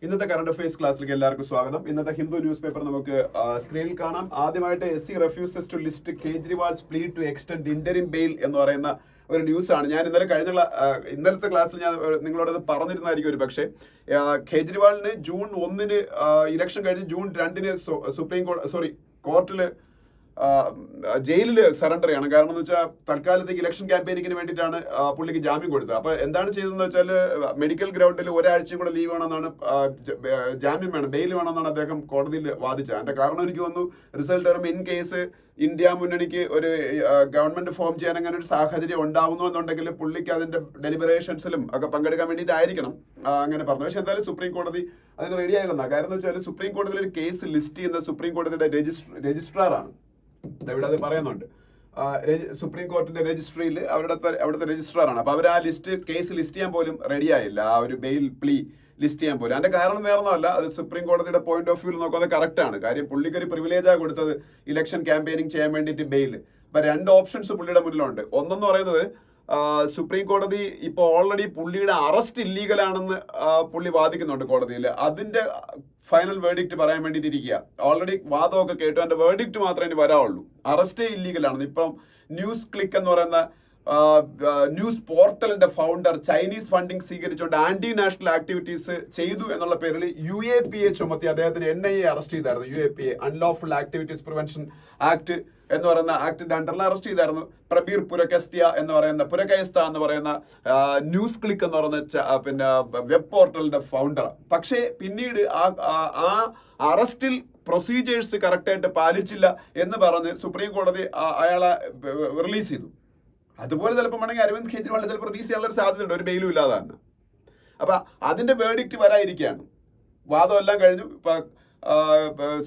ഇന്നത്തെ current affairs ക്ലാസ്സിലേക്ക് എല്ലാവർക്കും സ്വാഗതം. ഇന്നത്തെ ഹിന്ദു ന്യൂസ് പേപ്പർ നമുക്ക് സ്ക്രീനിൽ കാണാം. ആദ്യമായിട്ട് SC refuses to list കേജ്രിവാൾസ് plea to extend interim bail എന്ന് പറയുന്ന ഒരു ന്യൂസ് ആണ്. ഞാൻ ഇന്നലത്തെ ക്ലാസ്സിൽ ഞാൻ നിങ്ങളോട് പറഞ്ഞിരുന്നായിരിക്കും ഒരു പക്ഷേ. കേജ്രിവാളിന് ജൂൺ 1 ഇലക്ഷൻ കഴിഞ്ഞ് ജൂൺ 2 കോർട്ടിൽ ജയിലിൽ സറണ്ടർ ചെയ്യണം. കാരണം എന്ന് വെച്ചാൽ തൽക്കാലത്തേക്ക് ഇലക്ഷൻ ക്യാമ്പയിനിങ്ങിന് വേണ്ടിയിട്ടാണ് പുള്ളിക്ക് ജാമ്യം കൊടുത്തത്. അപ്പൊ എന്താണ് ചെയ്തതെന്ന് വെച്ചാൽ മെഡിക്കൽ ഗ്രൗണ്ടിൽ ഒരാഴ്ചയും കൂടെ ലീവ് വേണമെന്നാണ്, ജാമ്യം വേണം, ബെയിൽ വേണമെന്നാണ് അദ്ദേഹം കോടതിയിൽ വാദിച്ചത്. അതിന്റെ കാരണം എനിക്ക് തോന്നുന്നു റിസൾട്ട് വരുമ്പോൾ ഇൻ കേസ് ഇന്ത്യ മുന്നണിക്ക് ഒരു ഗവൺമെന്റ് ഫോം ചെയ്യാൻ അങ്ങനെ ഒരു സാഹചര്യം ഉണ്ടാവുന്നു എന്നുണ്ടെങ്കിൽ പുള്ളിക്ക് അതിന്റെ ഡെലിബറേഷൻസിലും ഒക്കെ പങ്കെടുക്കാൻ വേണ്ടിയിട്ടായിരിക്കണം അങ്ങനെ പറഞ്ഞു. പക്ഷെ എന്തായാലും സുപ്രീം കോടതി അതിന് റെഡി ആയിരുന്ന കാര്യം എന്ന് വെച്ചാൽ സുപ്രീം കോടതിയിൽ ഒരു കേസ് ലിസ്റ്റ് ചെയ്യുന്ന സുപ്രീം കോടതിയുടെ രജിസ്ട്രാർ ആണ്. ഇവിടെ അത് പറയുന്നുണ്ട്. സുപ്രീം കോർട്ടിന്റെ രജിസ്ട്രിയിൽ അവിടുത്തെ രജിസ്ട്രാർ ആണ്. അപ്പൊ അവർ ആ കേസ് ലിസ്റ്റ് ചെയ്യാൻ പോലും റെഡി ആയില്ല, ആ ഒരു ബെയിൽ പ്ലീ ലിസ്റ്റ് ചെയ്യാൻ പോലും. അതിന്റെ കാരണം വേറൊന്നുമല്ല, അത് സുപ്രീം കോടതിയുടെ പോയിന്റ് ഓഫ് വ്യൂ നോക്കുന്നത് കറക്റ്റ് ആണ്. കാര്യം പുള്ളിക്ക് ഒരു പ്രിവിലേജാണ് കൊടുത്തത് ഇലക്ഷൻ ക്യാമ്പയിനിങ് ചെയ്യാൻ വേണ്ടിയിട്ട് ബെയിൽ. അപ്പൊ 2 ഓപ്ഷൻസ് പുള്ളിയുടെ മുന്നിലുണ്ട്. ഒന്നെന്ന് പറയുന്നത് സുപ്രീം കോടതി ഇപ്പോൾ ഓൾറെഡി പുള്ളിയുടെ അറസ്റ്റ് ഇല്ലീഗൽ ആണെന്ന് പുള്ളി വാദിക്കുന്നുണ്ട് കോടതിയിൽ. അതിന്റെ ഫൈനൽ വേർഡിക്റ്റ് പറയാൻ വേണ്ടിയിട്ട് ഇരിക്കുക. ഓൾറെഡി വാദമൊക്കെ കേട്ടു, അതിന്റെ വേർഡിക്റ്റ് മാത്രമേ ഇനി വരാവുള്ളൂ. അറസ്റ്റേ ഇല്ലീഗൽ ആണെന്ന്. ഇപ്പം ന്യൂസ് ക്ലിക്ക് എന്ന് പറയുന്ന ന്യൂസ് പോർട്ടലിന്റെ ഫൗണ്ടർ ചൈനീസ് ഫണ്ടിങ് സ്വീകരിച്ചുകൊണ്ട് ആന്റി നാഷണൽ ആക്ടിവിറ്റീസ് ചെയ്തു എന്നുള്ള പേരിൽ UAPA ചുമത്തി അദ്ദേഹത്തിന് NIA അറസ്റ്റ് ചെയ്തായിരുന്നു. UAPA unlawful activities prevention act എന്ന് പറയുന്ന ആക്ടിന്റെ അണ്ടറിൽ അറസ്റ്റ് ചെയ്തായിരുന്നു. പ്രബീർ പുരകസ്ത എന്ന് പറയുന്ന ന്യൂസ് ക്ലിക്ക് എന്ന് പറയുന്ന വെബ് പോർട്ടലിന്റെ ഫൗണ്ടർ. പക്ഷേ പിന്നീട് ആ അറസ്റ്റിൽ പ്രൊസീജിയേഴ്സ് കറക്റ്റായിട്ട് പാലിച്ചില്ല എന്ന് പറഞ്ഞ് സുപ്രീം കോടതി അയാളെ റിലീസ് ചെയ്തു. അതുപോലെ ചിലപ്പോൾ വേണമെങ്കിൽ അരവിന്ദ് കെജ്രിവാളിനെ ചിലപ്പോൾ റിലീസ് ചെയ്യാനുള്ള ഒരു സാധ്യതയുണ്ട്, ഒരു ബെയിലും ഇല്ലാതെ തന്നെ. അപ്പൊ അതിന്റെ വേർഡിക്റ്റ് വരാതിരിക്കുകയാണ്. വാദം എല്ലാം കഴിഞ്ഞു. ഇപ്പൊ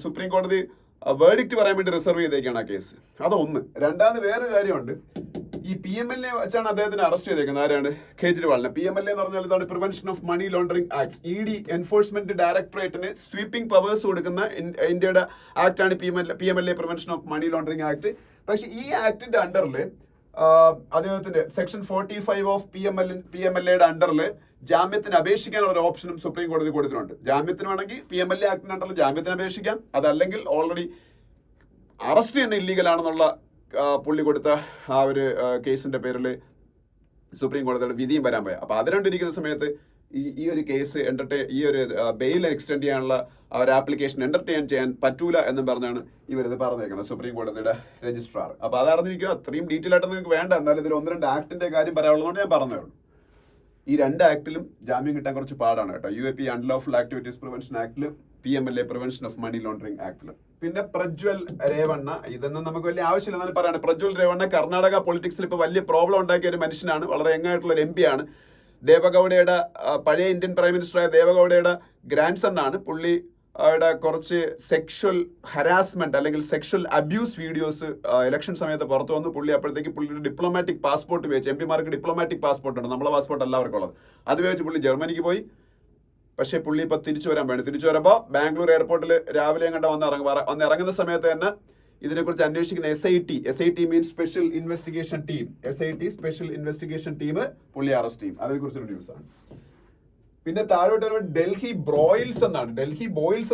സുപ്രീം കോടതി വേർഡിക്റ്റ് പറയാൻ വേണ്ടി റിസർവ് ചെയ്തേക്കാണ് ആ കേസ്. അതൊന്ന്. രണ്ടാമത് വേറൊരു കാര്യമുണ്ട്. ഈ PMLA വെച്ചാണ് അദ്ദേഹത്തിന് അറസ്റ്റ് ചെയ്തേക്കുന്നത്. ആരാണ്? കേജ്രിവാളിനെ. PMLA എന്ന് പറഞ്ഞാൽ ഇതാണ് prevention of money laundering act. ED enforcement ഡയറക്ടറേറ്റിന് സ്വീപ്പിംഗ് പവേഴ്സ് കൊടുക്കുന്ന ഇന്ത്യയുടെ ആക്ടാണ് PMLA prevention of money laundering act. പക്ഷെ ഈ ആക്ടിന്റെ അണ്ടറിൽ അദ്ദേഹത്തിന്റെ സെക്ഷൻ 45 ഓഫ് PMLAയുടെ അണ്ടറിൽ ജാമ്യത്തിന് അപേക്ഷിക്കാനുള്ള ഒരു ഓപ്ഷനും സുപ്രീം കോടതി കൊടുത്തിട്ടുണ്ട്. ജാമ്യത്തിന് വേണമെങ്കിൽ PMLA ആക്ടിന്റെ അണ്ടറിൽ ജാമ്യത്തിന് അപേക്ഷിക്കാം. അതല്ലെങ്കിൽ ഓൾറെഡി അറസ്റ്റ് തന്നെ ഇല്ലീഗൽ ആണെന്നുള്ള പുള്ളി കൊടുത്ത ആ ഒരു കേസിന്റെ പേരിൽ സുപ്രീം കോടതിയുടെ വിധിയും വരാൻ പോയ. അപ്പൊ അത് രണ്ടിരിക്കുന്ന സമയത്ത് ഈ ഒരു കേസ് ഈ ഒരു ബെയിൽ എക്സ്റ്റെൻഡ് ചെയ്യാനുള്ള ഒരു ആപ്ലിക്കേഷൻ എന്റർടൈൻ ചെയ്യാൻ പറ്റൂല എന്നും പറഞ്ഞാണ് ഇവരിത് പറഞ്ഞേക്കുന്നത്, സുപ്രീം കോടതിയുടെ രജിസ്ട്രാർ. അപ്പൊ അത് അറിഞ്ഞിരിക്കുക. അത്രയും ഡീറ്റെയിൽ ആയിട്ട് നിങ്ങൾക്ക് വേണ്ട, എന്നാലും ഇതിൽ 1-2 ആക്ടിന്റെ കാര്യം പറയാനുള്ളതുകൊണ്ട് ഞാൻ പറഞ്ഞേ ഉള്ളൂ. ഈ 2 ആക്ടിലും ജാമ്യം കിട്ടാൻ കുറച്ച് പാടാണ് കേട്ടോ. UAPA അൺലോഫുൾ ആക്ടിവിറ്റീസ് പ്രിവെൻഷൻ ആക്ടിലും PMLA prevention of money laundering ആക്ടിലും. പിന്നെ പ്രജ്വൽ രേവണ്ണ, ഇതൊന്നും നമുക്ക് വലിയ ആവശ്യമില്ല എന്നാലും പറയാണ്. പ്രജ്വൽ രേവണ്ണ കർണാടക പൊളിറ്റിക്സിൽ ഇപ്പോൾ വലിയ പ്രോബ്ലം ഉണ്ടാക്കിയ ഒരു മനുഷ്യനാണ്. വളരെ യങ്ങായിട്ടുള്ള ഒരു MP ആണ്. ദേവഗൌഡയുടെ പഴയ ഇന്ത്യൻ പ്രൈം മിനിസ്റ്ററായ ദേവഗൌഡയുടെ ഗ്രാൻഡ് സൺ ആണ്. പുള്ളിയുടെ കുറച്ച് സെക്ഷൽ ഹരാസ്മെന്റ് അല്ലെങ്കിൽ സെക്ഷൽ അബ്യൂസ് വീഡിയോസ് ഇലക്ഷൻ സമയത്ത് പുറത്തു വന്നു. പുള്ളി അപ്പോഴത്തേക്ക് പുള്ളിയുടെ ഡിപ്ലോമാറ്റിക് പാസ്പോർട്ട് വെച്ച്, MP-മാർക്ക് ഡിപ്ലോമാറ്റിക് പാസ്പോർട്ട് ഉണ്ട്, നമ്മളെ പാസ്പോർട്ട് എല്ലാവർക്കും ഉള്ളത്, അത് വെച്ച് പുള്ളി ജർമ്മനിക്ക് പോയി. പക്ഷേ പുള്ളി ഇപ്പൊ തിരിച്ചു വരുമ്പോൾ ബാംഗ്ലൂർ എയർപോർട്ടിൽ രാവിലെ കണ്ട വന്നിറങ്ങുന്ന സമയത്ത് തന്നെ ഇതിനെക്കുറിച്ച് അന്വേഷിക്കുന്ന SIT means special investigation team, SIT special investigation team പുള്ളി അറസ്റ്റ് ചെയ്യും. അതിനെക്കുറിച്ചൊരു ന്യൂസാണ്. പിന്നെ താഴോട്ട് വരുമ്പോൾ ഡൽഹി ബോയിൽസ്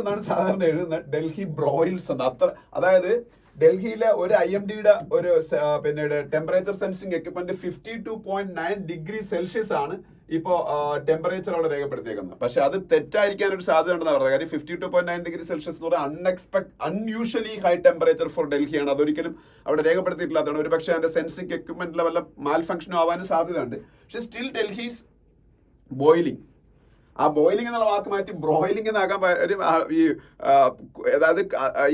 എന്നാണ് സാധാരണ എഴുതുന്നത്. ഡൽഹി ബ്രോയിൽസ് എന്ന്. അതായത് ഡൽഹിയിലെ ഒരു IMDയുടെ ഒരു temperature sensing equipment 52.9 degree Celsius ആണ് ഇപ്പോ ടെമ്പറേച്ചർ അവിടെ രേഖപ്പെടുത്തിയേക്കുന്നത്. പക്ഷെ അത് തെറ്റായിരിക്കാൻ ഒരു സാധ്യത ഉണ്ടെന്ന് പറഞ്ഞത്. കാര്യം 52.9 ഡിഗ്രി സെൽഷ്യസ് എന്ന് പറഞ്ഞാൽ അൺയൂഷ്വലി ഹൈ ടെമ്പറേച്ചർ ഫോർ ഡൽഹിയാണ്. അതൊരിക്കലും അവിടെ രേഖപ്പെടുത്തിയിട്ടില്ലാത്തതാണ്. ഒരു പക്ഷേ അതിന്റെ സെൻസിങ് എക്യുപ്മെന്റിലെ വല്ല മാൽ ഫംഗ്ഷനും ആവാനും സാധ്യതയുണ്ട്. പക്ഷെ സ്റ്റിൽ ഡൽഹീസ് ബോയിലിംഗ്. ആ ബോയിലിംഗ് എന്നുള്ള വാക്ക് മാറ്റി ബ്രോയിലിംഗ് എന്നാക്കാൻ അതായത്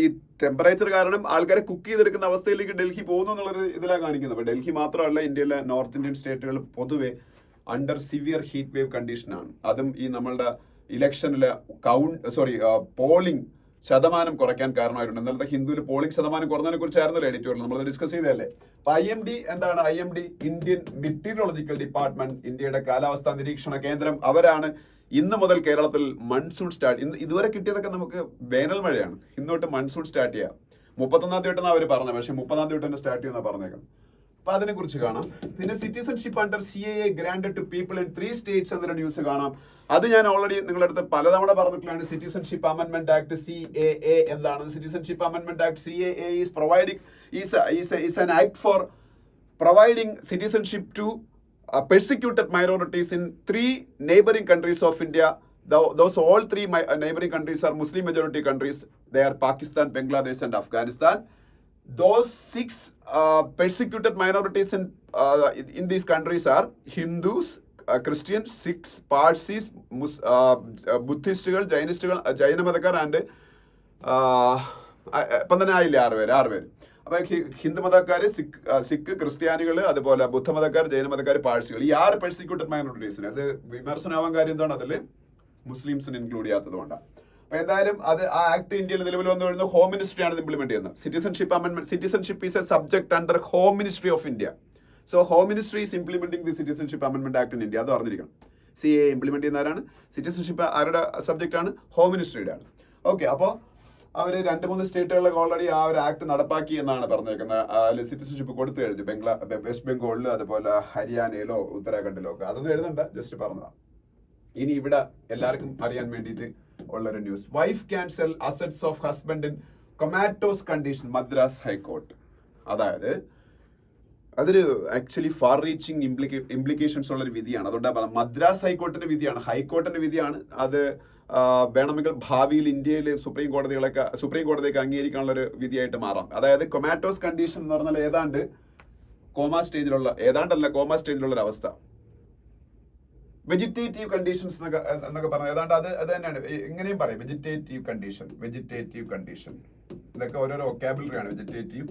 ഈ ടെമ്പറേച്ചർ കാരണം ആൾക്കാരെ കുക്ക് ചെയ്തെടുക്കുന്ന അവസ്ഥയിലേക്ക് ഡൽഹി പോകുന്നു എന്നുള്ളൊരു ഇതിലാണ് കാണിക്കുന്നത്. അപ്പൊ ഡൽഹി മാത്രമല്ല, ഇന്ത്യയിലെ നോർത്ത് ഇന്ത്യൻ സ്റ്റേറ്റുകൾ പൊതുവെ അണ്ടർ സിവിയർ ഹീറ്റ് വേവ് കണ്ടീഷനാണ്. അതും ഈ നമ്മളുടെ ഇലക്ഷനിലെ പോളിംഗ് ശതമാനം കുറയ്ക്കാൻ കാരണമായിട്ടുണ്ട്. ഇന്നലത്തെ ഹിന്ദുവിൽ പോളിംഗ് ശതമാനം കുറഞ്ഞതിനെ കുറിച്ചായിരുന്നല്ലോ എഡിറ്റോറിയൽ നമ്മൾ ഡിസ്കസ് ചെയ്തതല്ലേ. അപ്പൊ IMD എന്താണ്? IMD ഇന്ത്യൻ മെറ്റീരിയോളജിക്കൽ ഡിപ്പാർട്ട്മെന്റ്, ഇന്ത്യയുടെ കാലാവസ്ഥാ നിരീക്ഷണ കേന്ദ്രം, അവരാണ് ഇന്ന് മുതൽ കേരളത്തിൽ മൺസൂൺ ഇതുവരെ കിട്ടിയതൊക്കെ നമുക്ക് വേനൽ മഴയാണ്. ഇന്നോട്ട് മൺസൂൺ സ്റ്റാർട്ട് ചെയ്യാം. 31-ാം തീയതി അവർ പറഞ്ഞത്, പക്ഷെ 30-ാം തീയതി തന്നെ സ്റ്റാർട്ട് ചെയ്യുന്ന പറഞ്ഞേക്കണം. അപ്പൊ അതിനെ കുറിച്ച് കാണാം. പിന്നെ citizenship under CAA granted to people in 3 states എന്നൊരു ന്യൂസ് കാണാം. അത് ഞാൻ ഓൾറെഡി നിങ്ങളുടെ അടുത്ത് പലതവണ പറഞ്ഞിട്ടുള്ളതാണ്. സിറ്റിസൺഷിപ്പ് അമെന്റ്മെന്റ് ആക്ട് CAA എന്താണ്? Citizenship amendment act CAA is providing is an act for providing citizenship to persecuted minorities in 3 neighboring countries of India. Those all 3 neighboring countries are Muslim majority countries. They are Pakistan, Bangladesh and Afghanistan. Those 6 persecuted minorities in these countries are Hindus, Christians, Sikhs, Parsis, Buddhists, Jainists, Jaina Madakar and ഇപ്പം തന്നെ ആയില്ലേ 6 പേര്. അപ്പൊ ഹിന്ദു മതക്കാര്, സിഖ്, ക്രിസ്ത്യാനികള്, അതുപോലെ ബുദ്ധമതക്കാർ, ജൈനമതക്കാർ, പാഴ്സികൾ, ഈ 6 persecuted മൈനോറിറ്റീസിന് അത് വിമർശനമാവാൻ കാര്യം എന്താണ്? അതിൽ മുസ്ലിംസിന് ഇൻക്ലൂഡ് ചെയ്യാത്തത് കൊണ്ടാണ്. അപ്പൊ എന്തായാലും അത് ആ ആക്ട് ഇന്ത്യയിൽ നിലവിൽ വന്നു വരുന്നത് ഹോം മിനിസ്ട്രി ആണ് ഇംപ്ലിമെന്റ് ചെയ്യുന്നത്. Citizenship amendment, citizenship is A subject under home ministry of India. So home ministry is implementing the citizenship amendment act in India. അത് അറിഞ്ഞിരിക്കണം. CAA ഇംപ്ലിമെന്റ് ചെയ്യുന്ന ആരാണ്? സിറ്റിസൺഷിപ്പ് ആരുടെ സബ്ജക്ട് ആണ്? ഹോം മിനിസ്ട്രിയുടെ ആണ്. ഓക്കെ, അപ്പോൾ അവർ 2-3 സ്റ്റേറ്റുകളിലൊക്കെ ഓൾറെഡി ആ ഒരു ആക്ട് നടപ്പാക്കി എന്നാണ് പറഞ്ഞേക്കുന്നത്. അതിൽ സിറ്റിസൺഷിപ്പ് കൊടുത്തു കഴിഞ്ഞു. വെസ്റ്റ് ബംഗാളിൽ, അതുപോലെ ഹരിയാനയിലോ ഉത്തരാഖണ്ഡിലോ ഒക്കെ. അതൊന്നും എഴുതണ്ട, ജസ്റ്റ് പറഞ്ഞതാണ്. ഇനി ഇവിടെ എല്ലാവർക്കും അറിയാൻ വേണ്ടിയിട്ട് ഉള്ളൊരു news. Wife can sell assets of husband in കൊമാറ്റോസ് condition, Madras high court. അതായത് അതൊരു ആക്ച്വലി ഫാർ റീച്ചിങ് ഇംപ്ലിക്കേഷൻസ് ഉള്ളൊരു വിധിയാണ്. അതുകൊണ്ടാണ് പറഞ്ഞത് മദ്രാസ് ഹൈക്കോർട്ടിന്റെ വിധിയാണ്, ഹൈക്കോർട്ടിന്റെ വിധിയാണ്. അത് വേണമെങ്കിൽ ഭാവിയിൽ ഇന്ത്യയിൽ സുപ്രീം കോടതിയൊക്കെ അംഗീകരിക്കാനുള്ള ഒരു വിധിയായിട്ട് മാറാം. അതായത് കൊമാറ്റോസ് കണ്ടീഷൻ എന്ന് പറഞ്ഞാൽ ഏതാണ്ട് കോമാ സ്റ്റേജിലുള്ള ഒരു അവസ്ഥ. വെജിറ്റേറ്റീവ് കണ്ടീഷൻസ് എന്നൊക്കെ പറഞ്ഞാൽ ഏതാണ്ട് അത് തന്നെയാണ്. ഇങ്ങനെയും പറയും, വെജിറ്റേറ്റീവ് കണ്ടീഷൻ. ഇതൊക്കെ ഓരോരോ വൊക്കാബുലറി ആണ്. വെജിറ്റേറ്റീവ്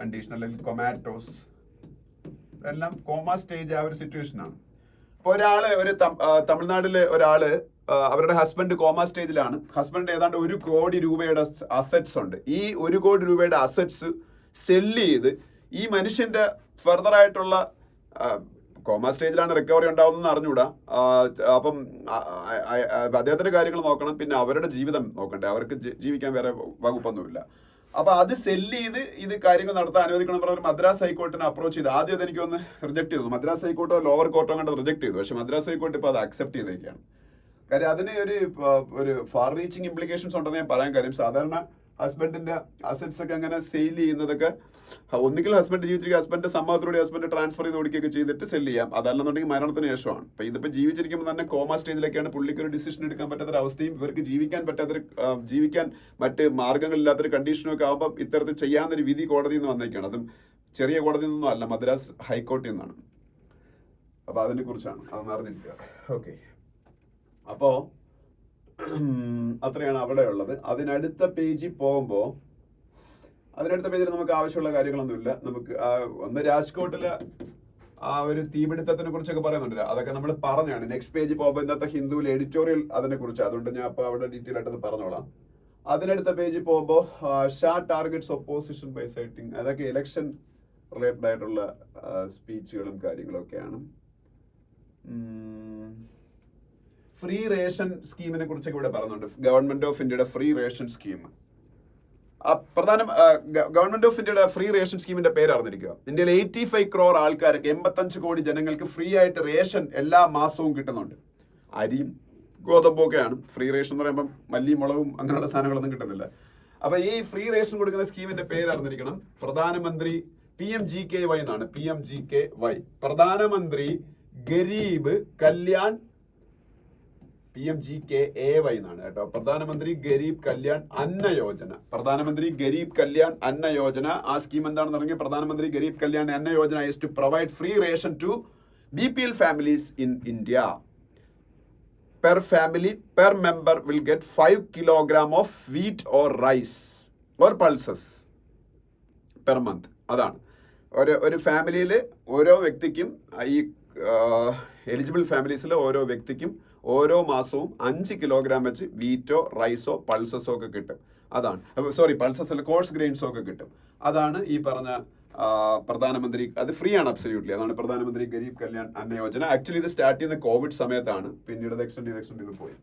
കണ്ടീഷൻ അല്ലെങ്കിൽ കൊമാറ്റോസ്, ഇതെല്ലാം കോമാ സ്റ്റേജ് ആ ഒരു സിറ്റുവേഷൻ ആണ്. അപ്പൊ തമിഴ്നാട്ടിലെ ഒരാള് അവരുടെ ഹസ്ബൻഡ് കോമാ സ്റ്റേജിലാണ്. ഹസ്ബൻഡ് ഏതാണ്ട് 1 കോടി രൂപയുടെ അസറ്റ്സ് ഉണ്ട്. ഈ 1 കോടി രൂപയുടെ അസറ്റ്സ് സെല്ല് ചെയ്ത് ഈ മനുഷ്യന്റെ ഫർദർ ആയിട്ടുള്ള കോമാ സ്റ്റേജിലാണ് റിക്കവറി ഉണ്ടാവുന്നതെന്ന് അറിഞ്ഞുകൂടാ. അപ്പം അദ്ദേഹത്തിന്റെ കാര്യങ്ങൾ നോക്കണം, പിന്നെ അവരുടെ ജീവിതം നോക്കണ്ടേ, അവർക്ക് ജീവിക്കാൻ വേറെ വകുപ്പൊന്നുമില്ല. അപ്പൊ അത് സെല്ല് ചെയ്ത് ഇത് കാര്യങ്ങൾ നടത്താൻ അനുവദിക്കണം പറഞ്ഞ മദ്രാസ് ഹൈക്കോർട്ടിനെ അപ്രോച്ച് ചെയ്ത് ആദ്യം അതെനിക്ക് ഒന്ന് റിജക്ട് ചെയ്തു. മദ്രാസ് ഹൈക്കോർട്ടോ ലോവർ കോർട്ടോ കണ്ട് റിജക്ട് ചെയ്തു. പക്ഷെ മദ്രാസ് ഹൈക്കോർട്ട് ഇപ്പൊ അത് അക്സെപ്റ്റ് ചെയ്തേക്കാണ്. കാര്യം അതിന് ഒരു ഫാർ റീച്ചിങ് ഇംപ്ലിക്കേഷൻസ് ഉണ്ടെന്ന് ഞാൻ പറയാൻ കാര്യം, സാധാരണ ഹസ്ബൻഡിന്റെ അസറ്റ്സ് ഒക്കെ അങ്ങനെ സെയിൽ ചെയ്യുന്നതൊക്കെ ഒന്നുകിൽ ഹസ്ബൻഡ് ജീവിച്ചിരിക്കുക, ഹസ്ബൻഡ് സമ്മതത്തോടെ ഹസ്ബൻഡ് ട്രാൻസ്ഫർ ചെയ്ത് കൊടുക്കുകയൊക്കെ ചെയ്തിട്ട് സെല് ചെയ്യാം. അതല്ലെന്നുണ്ടെങ്കിൽ മരണത്തിന് ശേഷമാണ്. അപ്പൊ ഇതിപ്പോ ജീവിച്ചിരിക്കുമ്പോൾ തന്നെ കോമാ സ്റ്റേജിലൊക്കെയാണ്. പുള്ളിക്ക് ഒരു ഡിസിഷൻ എടുക്കാൻ പറ്റാത്തൊരവസ്ഥയും ഇവർക്ക് ജീവിക്കാൻ മറ്റ് മാർഗ്ഗങ്ങളില്ലാത്തൊരു കണ്ടീഷനും ഒക്കെ ആകുമ്പോൾ ഇത്തരത്തിൽ ചെയ്യാവുന്നൊരു വിധി കോടതിയിൽ നിന്ന് വന്നേക്കാണ്. അതും ചെറിയ കോടതിയിൽ നിന്നും അല്ല, മദ്രാസ് ഹൈക്കോർട്ടിൽ നിന്നാണ്. അപ്പൊ അതിനെ കുറിച്ചാണ് അതൊന്ന് അറിഞ്ഞിരിക്കുക. ഓക്കെ, അപ്പോ അത്രയാണ് അവിടെ ഉള്ളത്. അതിനടുത്ത പേജിൽ പോകുമ്പോൾ നമുക്ക് ആവശ്യമുള്ള കാര്യങ്ങളൊന്നുമില്ല. നമുക്ക് ഒന്ന് രാജ്കോട്ടിലെ ആ ഒരു തീപിടുത്തത്തിനെ കുറിച്ചൊക്കെ പറയുന്നുണ്ട്. അതൊക്കെ നമ്മൾ പറഞ്ഞാണ്. നെക്സ്റ്റ് പേജിൽ പോകുമ്പോൾ ഇന്നത്തെ ഹിന്ദുവിൽ എഡിറ്റോറിയൽ അതിനെ കുറിച്ച്, അതുകൊണ്ട് ഞാൻ അപ്പൊ അവിടെ ഡീറ്റെയിൽ ആയിട്ട് പറഞ്ഞോളാം. അതിനടുത്ത പേജിൽ പോകുമ്പോൾ Shah targets opposition by citing, അതൊക്കെ ഇലക്ഷൻ റിലേറ്റഡ് ആയിട്ടുള്ള സ്പീച്ചുകളും കാര്യങ്ങളും ഒക്കെയാണ്. ഫ്രീ റേഷൻ സ്കീമിനെ കുറിച്ചൊക്കെ ഇവിടെ പറയുന്നുണ്ട്. ഗവൺമെന്റ് ഓഫ് ഇന്ത്യയുടെ free ration scheme, government of ഇന്ത്യയുടെ ഫ്രീ റേഷൻ സ്കീമിന്റെ പേര് അറിഞ്ഞിരിക്കുക. ഇന്ത്യയിൽ 85 crore ആൾക്കാർക്ക്, 85 കോടി ജനങ്ങൾക്ക് ഫ്രീ ആയിട്ട് റേഷൻ എല്ലാ മാസവും കിട്ടുന്നുണ്ട്. അരിയും ഗോതമ്പും ഒക്കെയാണ്. ഫ്രീ റേഷൻ എന്ന് പറയുമ്പോൾ മല്ലിയും മുളകും അങ്ങനെയുള്ള സാധനങ്ങളൊന്നും കിട്ടുന്നില്ല. അപ്പൊ ഈ ഫ്രീ റേഷൻ കൊടുക്കുന്ന സ്കീമിന്റെ പേര് അറിഞ്ഞിരിക്കണം. പ്രധാനമന്ത്രി PMGKY എന്നാണ്. PMGKY, പ്രധാനമന്ത്രി ഗരീബ് കല്യാൺ, PMGKAY എന്നാണ് കേട്ടോ. പ്രധാനമന്ത്രി ഗരീബ് കല്യാൺ അന്ന യോജന. പ്രധാനമന്ത്രി ഗരീബ് കല്യാൺ അന്ന യോജന. ആ സ്കീം എന്താണെന്ന് പറഞ്ഞാൽ പ്രധാനമന്ത്രി ഗരീബ് കല്യാൺ അന്ന Yojana is to provide free ration to BPL families in India. Per family, per member will get 5 kilogram of wheat or rice or pulses per month. അതാണ് ഒരു ഫാമിലിയിൽ ഓരോ വ്യക്തിക്കും, ഈ എലിജിബിൾ ഫാമിലീസിൽ ഓരോ വ്യക്തിക്കും ഓരോ മാസവും 5 കിലോഗ്രാം വെച്ച് വീറ്റോ റൈസോ പൾസസോ ഒക്കെ കിട്ടും. അതാണ്, പൾസസ് അല്ല, കോഴ്സ് ഗ്രെയിൻസോ ഒക്കെ കിട്ടും. അതാണ് ഈ പറഞ്ഞ പ്രധാനമന്ത്രി, അത് ഫ്രീ ആണ് അബ്സല്യൂട്ട്ലി. അതാണ് പ്രധാനമന്ത്രി ഗരീബ് കല്യാൺ അന്ന യോജന. ആക്ച്വലി ഇത് സ്റ്റാർട്ട് ചെയ്യുന്ന കോവിഡ് സമയത്താണ്, പിന്നീട് എക്സ്റ്റെൻഡ് ചെയ്ത് പോയി.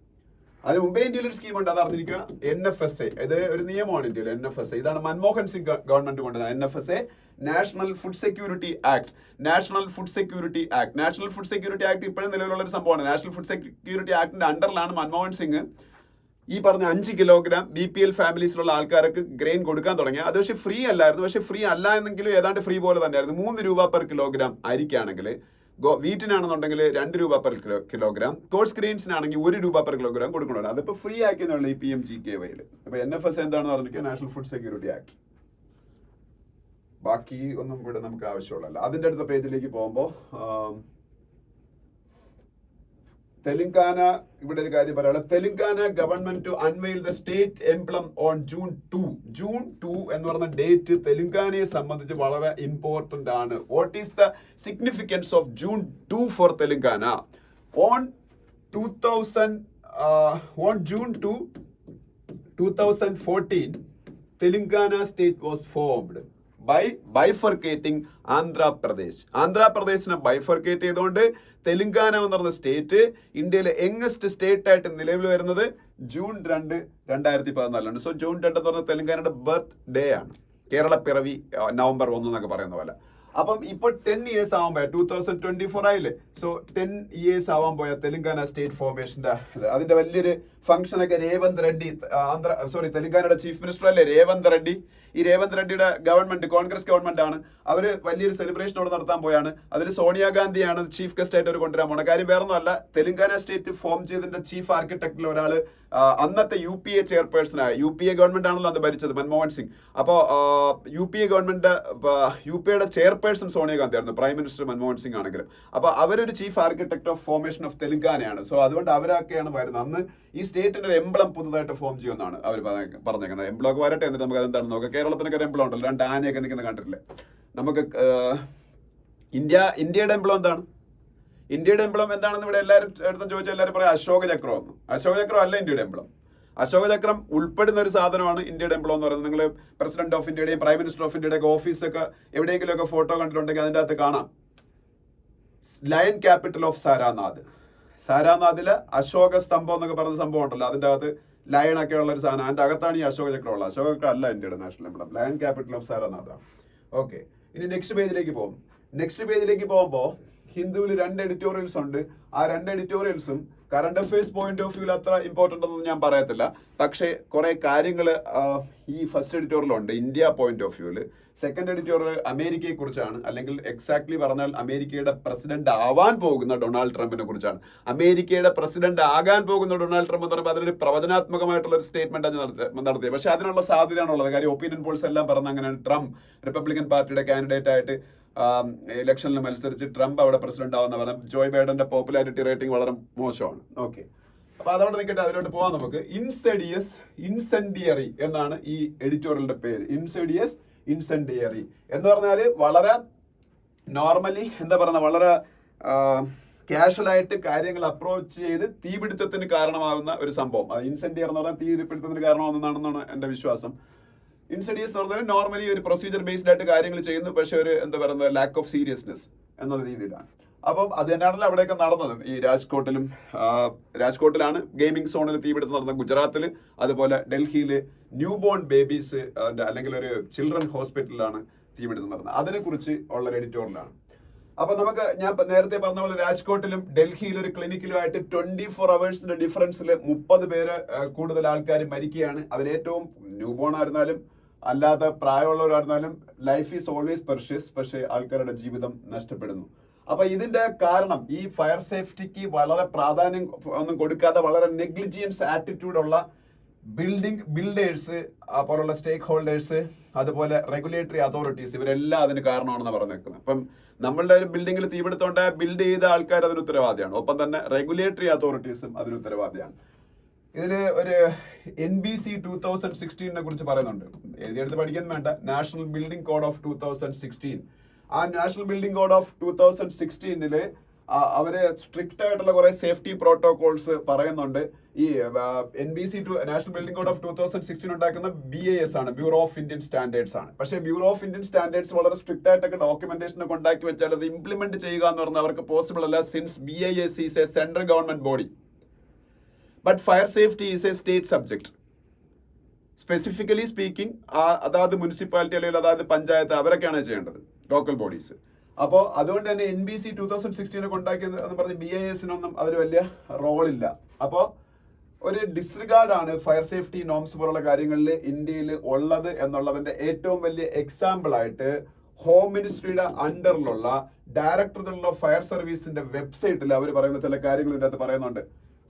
അതിന് മുമ്പേ ഇന്ത്യയിൽ ഒരു സ്കീം ഉണ്ട്, അത് അറിഞ്ഞിരിക്കുക. NFSA, ഇത് ഒരു നിയമമാണ് ഇന്ത്യയിൽ. NFSA ഇതാണ് മൻമോഹൻ സിംഗ് ഗവൺമെന്റ് കൊണ്ടുവന്നത്. NFSA, national food security act. National food security act, national food security act ഇപ്പോഴും നിലവിലുള്ള ഒരു സംഭവമാണ്. നാഷണൽ ഫുഡ് സെക്യൂരിറ്റി ആക്ടിന്റെ അണ്ടറിലാണ് മൻമോഹൻ സിംഗ് ഈ പറഞ്ഞ 5 കിലോഗ്രാം BPL ഫാമിലീസിലുള്ള ആൾക്കാർക്ക് ഗ്രെയിൻ കൊടുക്കാൻ തുടങ്ങി. അത് പക്ഷേ ഫ്രീ അല്ലായിരുന്നു. പക്ഷേ ഫ്രീ അല്ല എന്നെങ്കിലും ഏതാണ്ട് ഫ്രീ പോലെ തന്നെയായിരുന്നു. 3 രൂപ പെർ കിലോഗ്രാം അരിക്കാണെങ്കിൽ, വീറ്റിനാണെന്നുണ്ടെങ്കിൽ 2 രൂപ പെർ കിലോഗ്രാം, കോഴ്സ് ഗ്രെയിൻസിനാണെങ്കിൽ 1 രൂപ പെർ കിലോഗ്രാം കൊടുക്കണം. അതിപ്പോൾ ഫ്രീ ആക്കിയെന്നുള്ള ഈ PMGKY. അപ്പോൾ NFSA എന്താണെന്ന് പറഞ്ഞിരിക്കുക, നാഷണൽ ഫുഡ് സെക്യൂരിറ്റി ആക്ട്. ബാക്കി ഒന്നും ഇവിടെ നമുക്ക് ആവശ്യമുള്ളതല്ല. അതിൻ്റെ അടുത്ത പേജിലേക്ക് പോകുമ്പോൾ തെലങ്കാന, ഇവിടെ ഒരു കാര്യം പറയാനുള്ളത്. Telangana government to unveil the state emblem on June 2. June 2 എന്ന് പറഞ്ഞ ഡേറ്റ് തെലങ്കാനയെ സംബന്ധിച്ച് വളരെ ഇമ്പോർട്ടന്റ് ആണ്. What is the significance of June 2 for Telangana? On June 2, 2014, Telangana state was formed by bifurcating Andhra Pradesh. ആന്ധ്രാപ്രദേശിനെ ബൈഫർക്കേറ്റ് ചെയ്തുകൊണ്ട് തെലങ്കാന എന്ന് പറഞ്ഞ സ്റ്റേറ്റ് ഇന്ത്യയിലെ യങ്ങസ്റ്റ് സ്റ്റേറ്റ് ആയിട്ട് നിലവിൽ വരുന്നത് June 2, 2014. സോ June 2 എന്ന് പറഞ്ഞ തെലങ്കാനയുടെ ബർത്ത് ഡേ ആണ്. കേരള പിറവി November 1 എന്നൊക്കെ പറയുന്ന പോലെ. അപ്പം ഇപ്പോൾ 10 years ആവാൻ പോയ 2024 ആയില്ലേ. സോ 10 years ആവാൻ പോയ തെലങ്കാന സ്റ്റേറ്റ് ഫോർമേഷന്റെ അതിന്റെ വലിയൊരു ഫംഗ്ഷൻ ഒക്കെ തെലങ്കാനയുടെ ചീഫ് മിനിസ്റ്റർ അല്ലേ രേവന്ത് റെഡ്ഡി. ഈ രേവന്ത് റെഡ്ഡിയുടെ ഗവൺമെന്റ് കോൺഗ്രസ് ഗവൺമെന്റ് ആണ്. അവര് വലിയൊരു സെലിബ്രേഷൻ അവിടെ നടത്താൻ പോയാണ്. അതിൽ സോണിയാഗാന്ധിയാണ് ചീഫ് ഗസ്റ്റ് ആയിട്ട് അവർ കൊണ്ടുവരാൻ പോണ. കാര്യം വേറൊന്നുമല്ല, തെലങ്കാന സ്റ്റേറ്റ് ഫോം ചെയ്തതിന്റെ ചീഫ് ആർക്കിടെക്റ്റിൽ ഒരാള് അന്നത്തെ UPA ചെയർപേഴ്സണായ, UPA ഗവൺമെന്റ് ആണല്ലോ അത് ഭരിച്ചത്, മൻമോഹൻ സിംഗ്. അപ്പോൾ UPA ഗവൺമെന്റ് UPയുടെ ചെയർപേഴ്സൺ സോണിയാഗാന്ധി ആയിരുന്നു, പ്രൈം മിനിസ്റ്റർ മൻമോഹൻ സിംഗ് ആണെങ്കിലും. അപ്പൊ അവരൊരു chief architect of formation of തെലങ്കാനയാണ്. സോ അതുകൊണ്ട് അവരൊക്കെയാണ് വരുന്നത്. അന്ന് ഈ സ്റ്റേറ്റിന്റെ ഒരു എംബ്ലം പുതുതായിട്ട് ഫോം ചെയ്യുമെന്നാണ് അവർ പറഞ്ഞേക്കുന്നത്. എംബ്ലം ഒക്കെ വരട്ടെ, എന്നിട്ട് നമുക്ക് അതെന്താണെന്ന് നോക്കാം. കേരളത്തിനൊക്കെ ഒരു എംബ്ലം ഉണ്ടല്ലോ, 2 ആനയൊക്കെ നിൽക്കുന്ന കണ്ടിട്ടില്ലേ. നമുക്ക് ഇന്ത്യയുടെ എംബ്ലം എന്താണ്? ഇന്ത്യയുടെ എംബ്ലം എന്താണെന്ന് ഇവിടെ എല്ലാവരും എടുത്തും ചോദിച്ചാൽ എല്ലാവരും പറയാം അശോക ചക്രം എന്ന്. അശോക ചക്രം അല്ല ഇന്ത്യയുടെ എംബ്ലം. അശോക ചക്രം ഉൾപ്പെടുന്ന ഒരു സാധനമാണ് ഇന്ത്യയുടെ എംബ്ലം എന്ന് പറയുന്നത്. നിങ്ങൾ പ്രസിഡന്റ് ഓഫ് ഇന്ത്യയുടെയും പ്രൈം മിനിസ്റ്റർ ഓഫ് ഇന്ത്യയുടെ ഒക്കെ ഓഫീസൊക്കെ എവിടെയെങ്കിലും ഒക്കെ ഫോട്ടോ കണ്ടിട്ടുണ്ടെങ്കിൽ അതിൻ്റെ അകത്ത് കാണാം ലയൺ ക്യാപിറ്റൽ ഓഫ് സാരാനാഥ്. സാരാനാഥില് അശോക സ്തംഭം എന്നൊക്കെ പറയുന്ന സംഭവം ഉണ്ടല്ലോ, അതിൻ്റെ അകത്ത് ലയൺ ഒക്കെ ഉള്ള ഒരു സാധനം. അതിൻ്റെ അകത്താണ് ഈ അശോക ചക്രം ഉള്ളത്. അശോക ചക്രം അല്ല ഇന്ത്യയുടെ national emblem. Lion capital of Sarnath ആണ്. ഓക്കെ, ഇനി നെക്സ്റ്റ് പേജിലേക്ക് പോകും. നെക്സ്റ്റ് പേജിലേക്ക് പോകുമ്പോൾ ഹിന്ദുവിൽ 2 എഡിറ്റോറിയൽസ് ഉണ്ട്. ആ 2 എഡിറ്റോറിയൽസും കറണ്ട് അഫയേഴ്സ് പോയിന്റ് ഓഫ് വ്യൂവിൽ അത്ര ഇമ്പോർട്ടൻ്റ് ഒന്നും ഞാൻ പറയത്തില്ല. പക്ഷേ കുറെ കാര്യങ്ങൾ ഈ ഫസ്റ്റ് എഡിറ്റോറിയലുണ്ട് ഇന്ത്യ പോയിന്റ് ഓഫ് വ്യൂവിൽ. സെക്കൻഡ് എഡിറ്റോറിയൽ അമേരിക്കയെ കുറിച്ചാണ്, അല്ലെങ്കിൽ എക്സാക്ട്ലി പറഞ്ഞാൽ അമേരിക്കയുടെ പ്രസിഡന്റ് ആവാൻ പോകുന്ന ഡൊണാൾഡ് ട്രംപിനെ കുറിച്ചാണ്. അമേരിക്കയുടെ പ്രസിഡന്റ് ആകാൻ പോകുന്ന ഡൊണാൾഡ് ട്രംപ് എന്ന് പറയുമ്പോൾ അതിനൊരു പ്രവചനാത്മകമായിട്ടുള്ള ഒരു സ്റ്റേറ്റ്മെന്റ് നടത്തിയത്. പക്ഷെ അതിനുള്ള സാധ്യതയാണുള്ളത്. കാര്യം ഒപ്പീനിയൻ പോൾസ് എല്ലാം പറഞ്ഞ അങ്ങനെയാണ്. ട്രംപ് റിപ്പബ്ലിക്കൻ പാർട്ടിയുടെ കാൻഡിഡേറ്റ് ആയിട്ട് ഇലക്ഷനിൽ മത്സരിച്ച് ട്രംപ് അവിടെ പ്രസിഡന്റ് ആവുന്ന പറഞ്ഞാൽ ജോയ് ബൈഡന്റെ പോപ്പുലാരിറ്റി റേറ്റിംഗ് വളരെ മോശമാണ്. ഓക്കെ, അപ്പൊ അതവിടെ നിൽക്കട്ടെ, അതിലോട്ട് പോവാം നമുക്ക്. ഇൻസെൻഡിയറി എന്നാണ് ഈ എഡിറ്റോറിയലിന്റെ പേര്. ഇൻസെൻഡിയറി എന്ന് പറഞ്ഞാല് വളരെ നോർമലി എന്താ പറയുക, വളരെ കാഷ്വൽ ആയിട്ട് കാര്യങ്ങൾ അപ്രോച്ച് ചെയ്ത് തീപിടുത്തത്തിന് കാരണമാകുന്ന ഒരു സംഭവം. അത് ഇൻസെൻഡിയർ എന്ന് പറഞ്ഞാൽ തീപിടുത്തത്തിന് കാരണമാകുന്നതാണെന്നാണ് എന്റെ വിശ്വാസം. ഇൻസിഡിയസ് എന്ന് പറഞ്ഞാൽ നോർമലി ഒരു പ്രൊസീജിയർ ബേസ്ഡ് ആയിട്ട് കാര്യങ്ങൾ ചെയ്യുന്നു, പക്ഷെ ഒരു എന്താ പറയുന്നത് ലാക്ക് ഓഫ് സീരിയസ്നെസ് എന്നുള്ള രീതിയിലാണ്. അപ്പം അത് തന്നെയാണല്ലോ അവിടെയൊക്കെ നടന്നതും. ഈ രാജ്കോട്ടിലാണ് ഗെയിമിംഗ് സോണിൽ തീപിടുത്തം നടന്നത്, ഗുജറാത്തിൽ, അതുപോലെ ഡൽഹിയിൽ ന്യൂ ബോൺ ബേബീസ് അല്ലെങ്കിൽ ഒരു ചിൽഡ്രൻ ഹോസ്പിറ്റലിലാണ് തീപിടുത്തം നടന്നത്. അതിനെക്കുറിച്ച് ഉള്ള ഒരു എഡിറ്റോറിയലാണ്. അപ്പൊ നമുക്ക് ഞാൻ നേരത്തെ പറഞ്ഞ പോലെ രാജ്കോട്ടിലും ഡൽഹിയിലും ഒരു ക്ലിനിക്കിലുമായിട്ട് 24 hours ഡിഫറൻസിൽ 30 പേര് കൂടുതൽ ആൾക്കാർ മരിക്കുകയാണ്. അതിലേറ്റവും ന്യൂ ബോൺ ആയിരുന്നാലും അല്ലാതെ പ്രായമുള്ളവരായിരുന്നാലും ലൈഫ് ഈസ് ഓൾവേസ് പെർഷ്യസ്, പക്ഷേ ആൾക്കാരുടെ ജീവിതം നഷ്ടപ്പെടുന്നു. അപ്പൊ ഇതിന്റെ കാരണം ഈ ഫയർ സേഫ്റ്റിക്ക് വളരെ പ്രാധാന്യം ഒന്നും കൊടുക്കാതെ വളരെ നെഗ്ലിജിയൻസ് ആറ്റിറ്റ്യൂഡുള്ള ബിൽഡേഴ്സ് പോലുള്ള സ്റ്റേക്ക് ഹോൾഡേഴ്സ്, അതുപോലെ റെഗുലേറ്ററി അതോറിറ്റീസ്, ഇവരെല്ലാം അതിന് കാരണമാണെന്ന് പറഞ്ഞേക്കുന്നത്. അപ്പം നമ്മളുടെ ഒരു ബിൽഡിങ്ങിൽ തീപിടുത്തോണ്ട് ബിൽഡ് ചെയ്ത ആൾക്കാർ അതിന് ഉത്തരവാദിയാണ്, ഒപ്പം തന്നെ റെഗുലേറ്ററി അതോറിറ്റീസും അതിന് ഉത്തരവാദിയാണ്. ഇതില് ഒരു NBC 2016 കുറിച്ച് പറയുന്നുണ്ട്. എഴുതിയെടുത്ത് പഠിക്കാൻ വേണ്ട. National building code of 2016. ആ നാഷണൽ ബിൽഡിംഗ് കോഡ് ഓഫ് 2016 അവര് സ്ട്രിക്റ്റ് ആയിട്ടുള്ള കുറെ സേഫ്റ്റി പ്രോട്ടോകോൾസ് പറയുന്നുണ്ട്. ഈ NBC national building code of 2016 ഉണ്ടാക്കുന്ന BIS ആണ്, ബ്യൂറോ ഓഫ് ഇന്ത്യൻ സ്റ്റാൻഡേർഡ്സ് ആണ്. പക്ഷേ ബ്യൂറോ ഓഫ് ഇന്ത്യൻ സ്റ്റാൻഡേർഡ്സ് വളരെ സ്ട്രിക്റ്റ് ആയിട്ടൊക്കെ ഡോക്യുമെന്റേഷൻ ഒക്കെ ഉണ്ടാക്കി വെച്ചാൽ അത് ഇംപ്ലിമെന്റ് ചെയ്യുക എന്ന് പറഞ്ഞാൽ അവർക്ക് പോസിബിൾ അല്ല, since BIS is A central government body. But fire safety is A state subject. Specifically speaking അതാത് മുനിസിപ്പാലിറ്റി അല്ലെങ്കിൽ അതാത് പഞ്ചായത്ത് അവരൊക്കെയാണ് ചെയ്യേണ്ടത്, ലോക്കൽ ബോഡീസ്. അപ്പോൾ അതുകൊണ്ട് തന്നെ NBC 2016 കൊണ്ടാക്കിയത് എന്ന് പറഞ്ഞ് BIS-നൊന്നും അതിൽ വലിയ റോളില്ല. അപ്പോൾ ഒരു ഡിസ്റിഗാർഡ് ആണ് ഫയർ സേഫ്റ്റി നോംസ് പോലുള്ള കാര്യങ്ങളിൽ ഇന്ത്യയിൽ ഉള്ളത് എന്നുള്ളതിന്റെ ഏറ്റവും വലിയ എക്സാമ്പിൾ ആയിട്ട് ഹോം മിനിസ്ട്രിയുടെ അണ്ടറിലുള്ള ഡയറക്ടർ ഓഫ് ഫയർ സർവീസിന്റെ വെബ്സൈറ്റിൽ അവർ പറയുന്ന ചില കാര്യങ്ങൾ ഇതിനകത്ത് പറയുന്നുണ്ട്.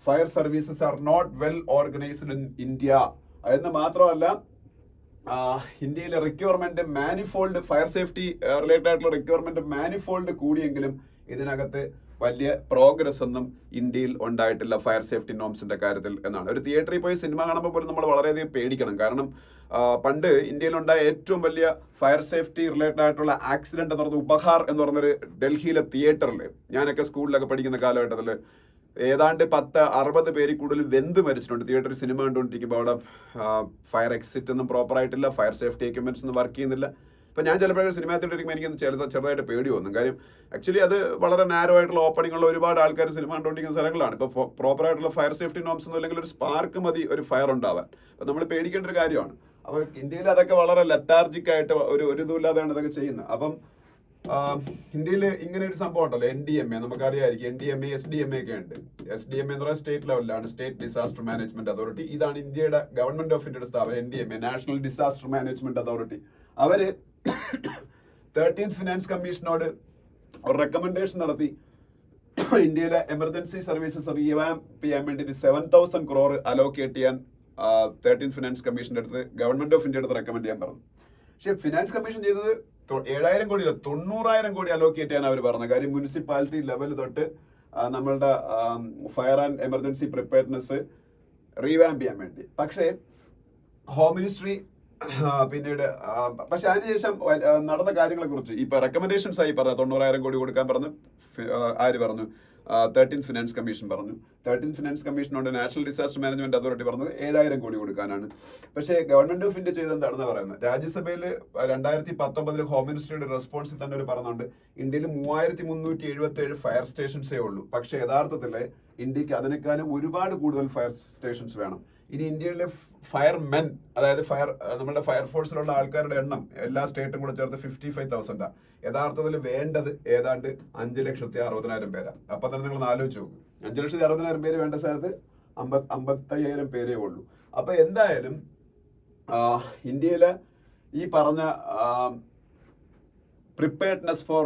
Fire services are not well organised in India എന്ന് മാത്രമല്ല, ഇന്ത്യയിലെ requirement manifold, fire safety related ആയിട്ടുള്ള റിക്വയർമെന്റ് മാനിഫോൾഡ് കൂടിയെങ്കിലും ഇതിനകത്ത് വലിയ പ്രോഗ്രസ് ഒന്നും ഇന്ത്യയിൽ ഉണ്ടായിട്ടില്ല ഫയർ സേഫ്റ്റി നോംസിന്റെ കാര്യത്തിൽ എന്നാണ്. ഒരു തിയേറ്ററിൽ പോയി സിനിമ കാണുമ്പോൾ പോലും നമ്മൾ വളരെയധികം പേടിക്കണം. കാരണം പണ്ട് ഇന്ത്യയിലുണ്ടായ ഏറ്റവും വലിയ ഫയർ സേഫ്റ്റി റിലേറ്റഡ് ആയിട്ടുള്ള ആക്സിഡന്റ് എന്ന് പറഞ്ഞ ഉപഹാർ എന്ന് പറഞ്ഞൊരു ഡൽഹിയിലെ തിയേറ്ററിൽ, ഞാനൊക്കെ സ്കൂളിലൊക്കെ പഠിക്കുന്ന കാലഘട്ടത്തിൽ ഏതാണ്ട് 10-60 പേര് കൂടുതൽ വെന്ത് മരിച്ചിട്ടുണ്ട്. തിയേറ്ററിൽ സിനിമ കണ്ടുകൊണ്ടിരിക്കുമ്പോൾ അവിടെ ഫയർ എക്സിറ്റ് ഒന്നും പ്രോപ്പർ ആയിട്ടില്ല, ഫയർ സേഫ്റ്റി എക്യുപ്മെന്റ്സ് ഒന്നും വർക്ക് ചെയ്യുന്നില്ല. ഇപ്പം ഞാൻ ചിലപ്പോഴും സിനിമ തിയേറ്ററിൽ എനിക്ക് ചെറുതായിട്ട് പേടി തോന്നും. കാര്യം ആക്ച്വലി അത് വളരെ നാരോ ആയിട്ടുള്ള ഓപ്പണിംഗ് ഉള്ള ഒരുപാട് ആൾക്കാർ സിനിമ കണ്ടുകൊണ്ടിരിക്കുന്ന സ്ഥലങ്ങളാണ്. ഇപ്പോൾ പ്രോപ്പർ ആയിട്ടുള്ള ഫയർ സേഫ്റ്റി നോംസ് ഒന്നും അല്ലെങ്കിൽ ഒരു സ്പാർക്ക് മതി ഒരു ഫയർ ഉണ്ടാവാൻ. അപ്പം നമ്മൾ പേടിക്കേണ്ട ഒരു കാര്യമാണ്. അപ്പോൾ ഇന്ത്യയിൽ അതൊക്കെ വളരെ ലെത്താർജിക് ആയിട്ട് ഒരു ഇതുമില്ലാതെയാണ് ഇതൊക്കെ ചെയ്യുന്നത്. അപ്പം ഇന്ത്യയിൽ ഇങ്ങനെ ഒരു സംഭവം ഉണ്ടല്ലോ, NDMA, നമുക്കറിയാമായിരിക്കും. NDMA, SDMA ഒക്കെ ഉണ്ട്. SDMA എന്ന് പറയുന്നത് സ്റ്റേറ്റ് ലെവലിലാണ്, സ്റ്റേറ്റ് ഡിസാസ്റ്റർ മാനേജ്മെന്റ് അതോറിറ്റി. ഇതാണ് ഇന്ത്യയുടെ ഗവൺമെന്റ് ഓഫ് ഇന്ത്യയുടെ സ്ഥാപനം. NDMA, national disaster management authority. അവര് 13th ഫിനാൻസ് കമ്മീഷനോട് ഒരു റെക്കമെൻഡേഷൻ നടത്തി ഇന്ത്യയിലെ എമർജൻസി സർവീസസ് റീവാമ്പ് ചെയ്യാൻ വേണ്ടിയിട്ട് 7,000 crore അലോക്കേറ്റ് ചെയ്യാൻ 13th ഫിനാൻസ് കമ്മീഷന്റെ അടുത്ത് ഗവൺമെന്റ് ഓഫ് ഇന്ത്യയുടെ അടുത്ത് റെക്കമെൻഡ് ചെയ്യാൻ പറഞ്ഞു. പക്ഷെ ഫിനാൻസ് കമ്മീഷൻ ചെയ്തത് 7,000 കോടി 90,000 കോടി അലോക്കേറ്റ് ചെയ്യാൻ അവർ പറഞ്ഞ കാര്യം. മുനിസിപ്പാലിറ്റി ലെവൽ തൊട്ട് നമ്മളുടെ fire and emergency preparedness revamp ചെയ്യാൻ വേണ്ടി. പക്ഷേ ഹോം മിനിസ്ട്രി പിന്നീട് പക്ഷെ അതിനുശേഷം നടന്ന കാര്യങ്ങളെ കുറിച്ച് ഇപ്പൊ റെക്കമെൻഡേഷൻസ് ആയി പറഞ്ഞ 90,000 കോടി കൊടുക്കാൻ പറഞ്ഞു. ആര് പറഞ്ഞു? 13th ഫിനാൻസ് കമ്മീഷൻ പറഞ്ഞു. 13th ഫിനാൻസ് കമ്മീഷനോട് നാഷണൽ ഡിസാസ്റ്റർ മാനേജ്മെന്റ് അതോറിറ്റി പറഞ്ഞത് 7,000 കോടി കൊടുക്കാനാണ്. പക്ഷേ ഗവൺമെന്റ് ഓഫ് ഇന്ത്യ ചെയ്തെന്താണെന്ന് പറയുന്നത്, രാജ്യസഭയിൽ 2019 ഹോം മിനിസ്ട്രിയുടെ റെസ്പോൺസിൽ തന്നെ ഒരു പറഞ്ഞുണ്ട്, ഇന്ത്യയിൽ 3,377 ഫയർ സ്റ്റേഷൻസേ ഉള്ളൂ. പക്ഷേ യഥാർത്ഥത്തിൽ ഇന്ത്യക്ക് അതിനേക്കാളും ഒരുപാട് കൂടുതൽ ഫയർ സ്റ്റേഷൻസ് വേണം. ഇനി ഇന്ത്യയിലെ ഫയർ മെൻ, അതായത് നമ്മുടെ ഫയർഫോഴ്സിലുള്ള ആൾക്കാരുടെ എണ്ണം എല്ലാ സ്റ്റേറ്റും കൂടെ ചേർത്ത് 55,000. യഥാർത്ഥത്തിൽ വേണ്ടത് ഏതാണ്ട് 5,60,000 പേരാണ്. അപ്പൊ തന്നെ നിങ്ങൾ ആലോചിച്ച് നോക്കും, 5,60,000 പേര് വേണ്ട സ്ഥലത്ത് 55,000 പേരേ ഉള്ളൂ. അപ്പൊ എന്തായാലും ഇന്ത്യയിലെ ഈ പറഞ്ഞ preparedness for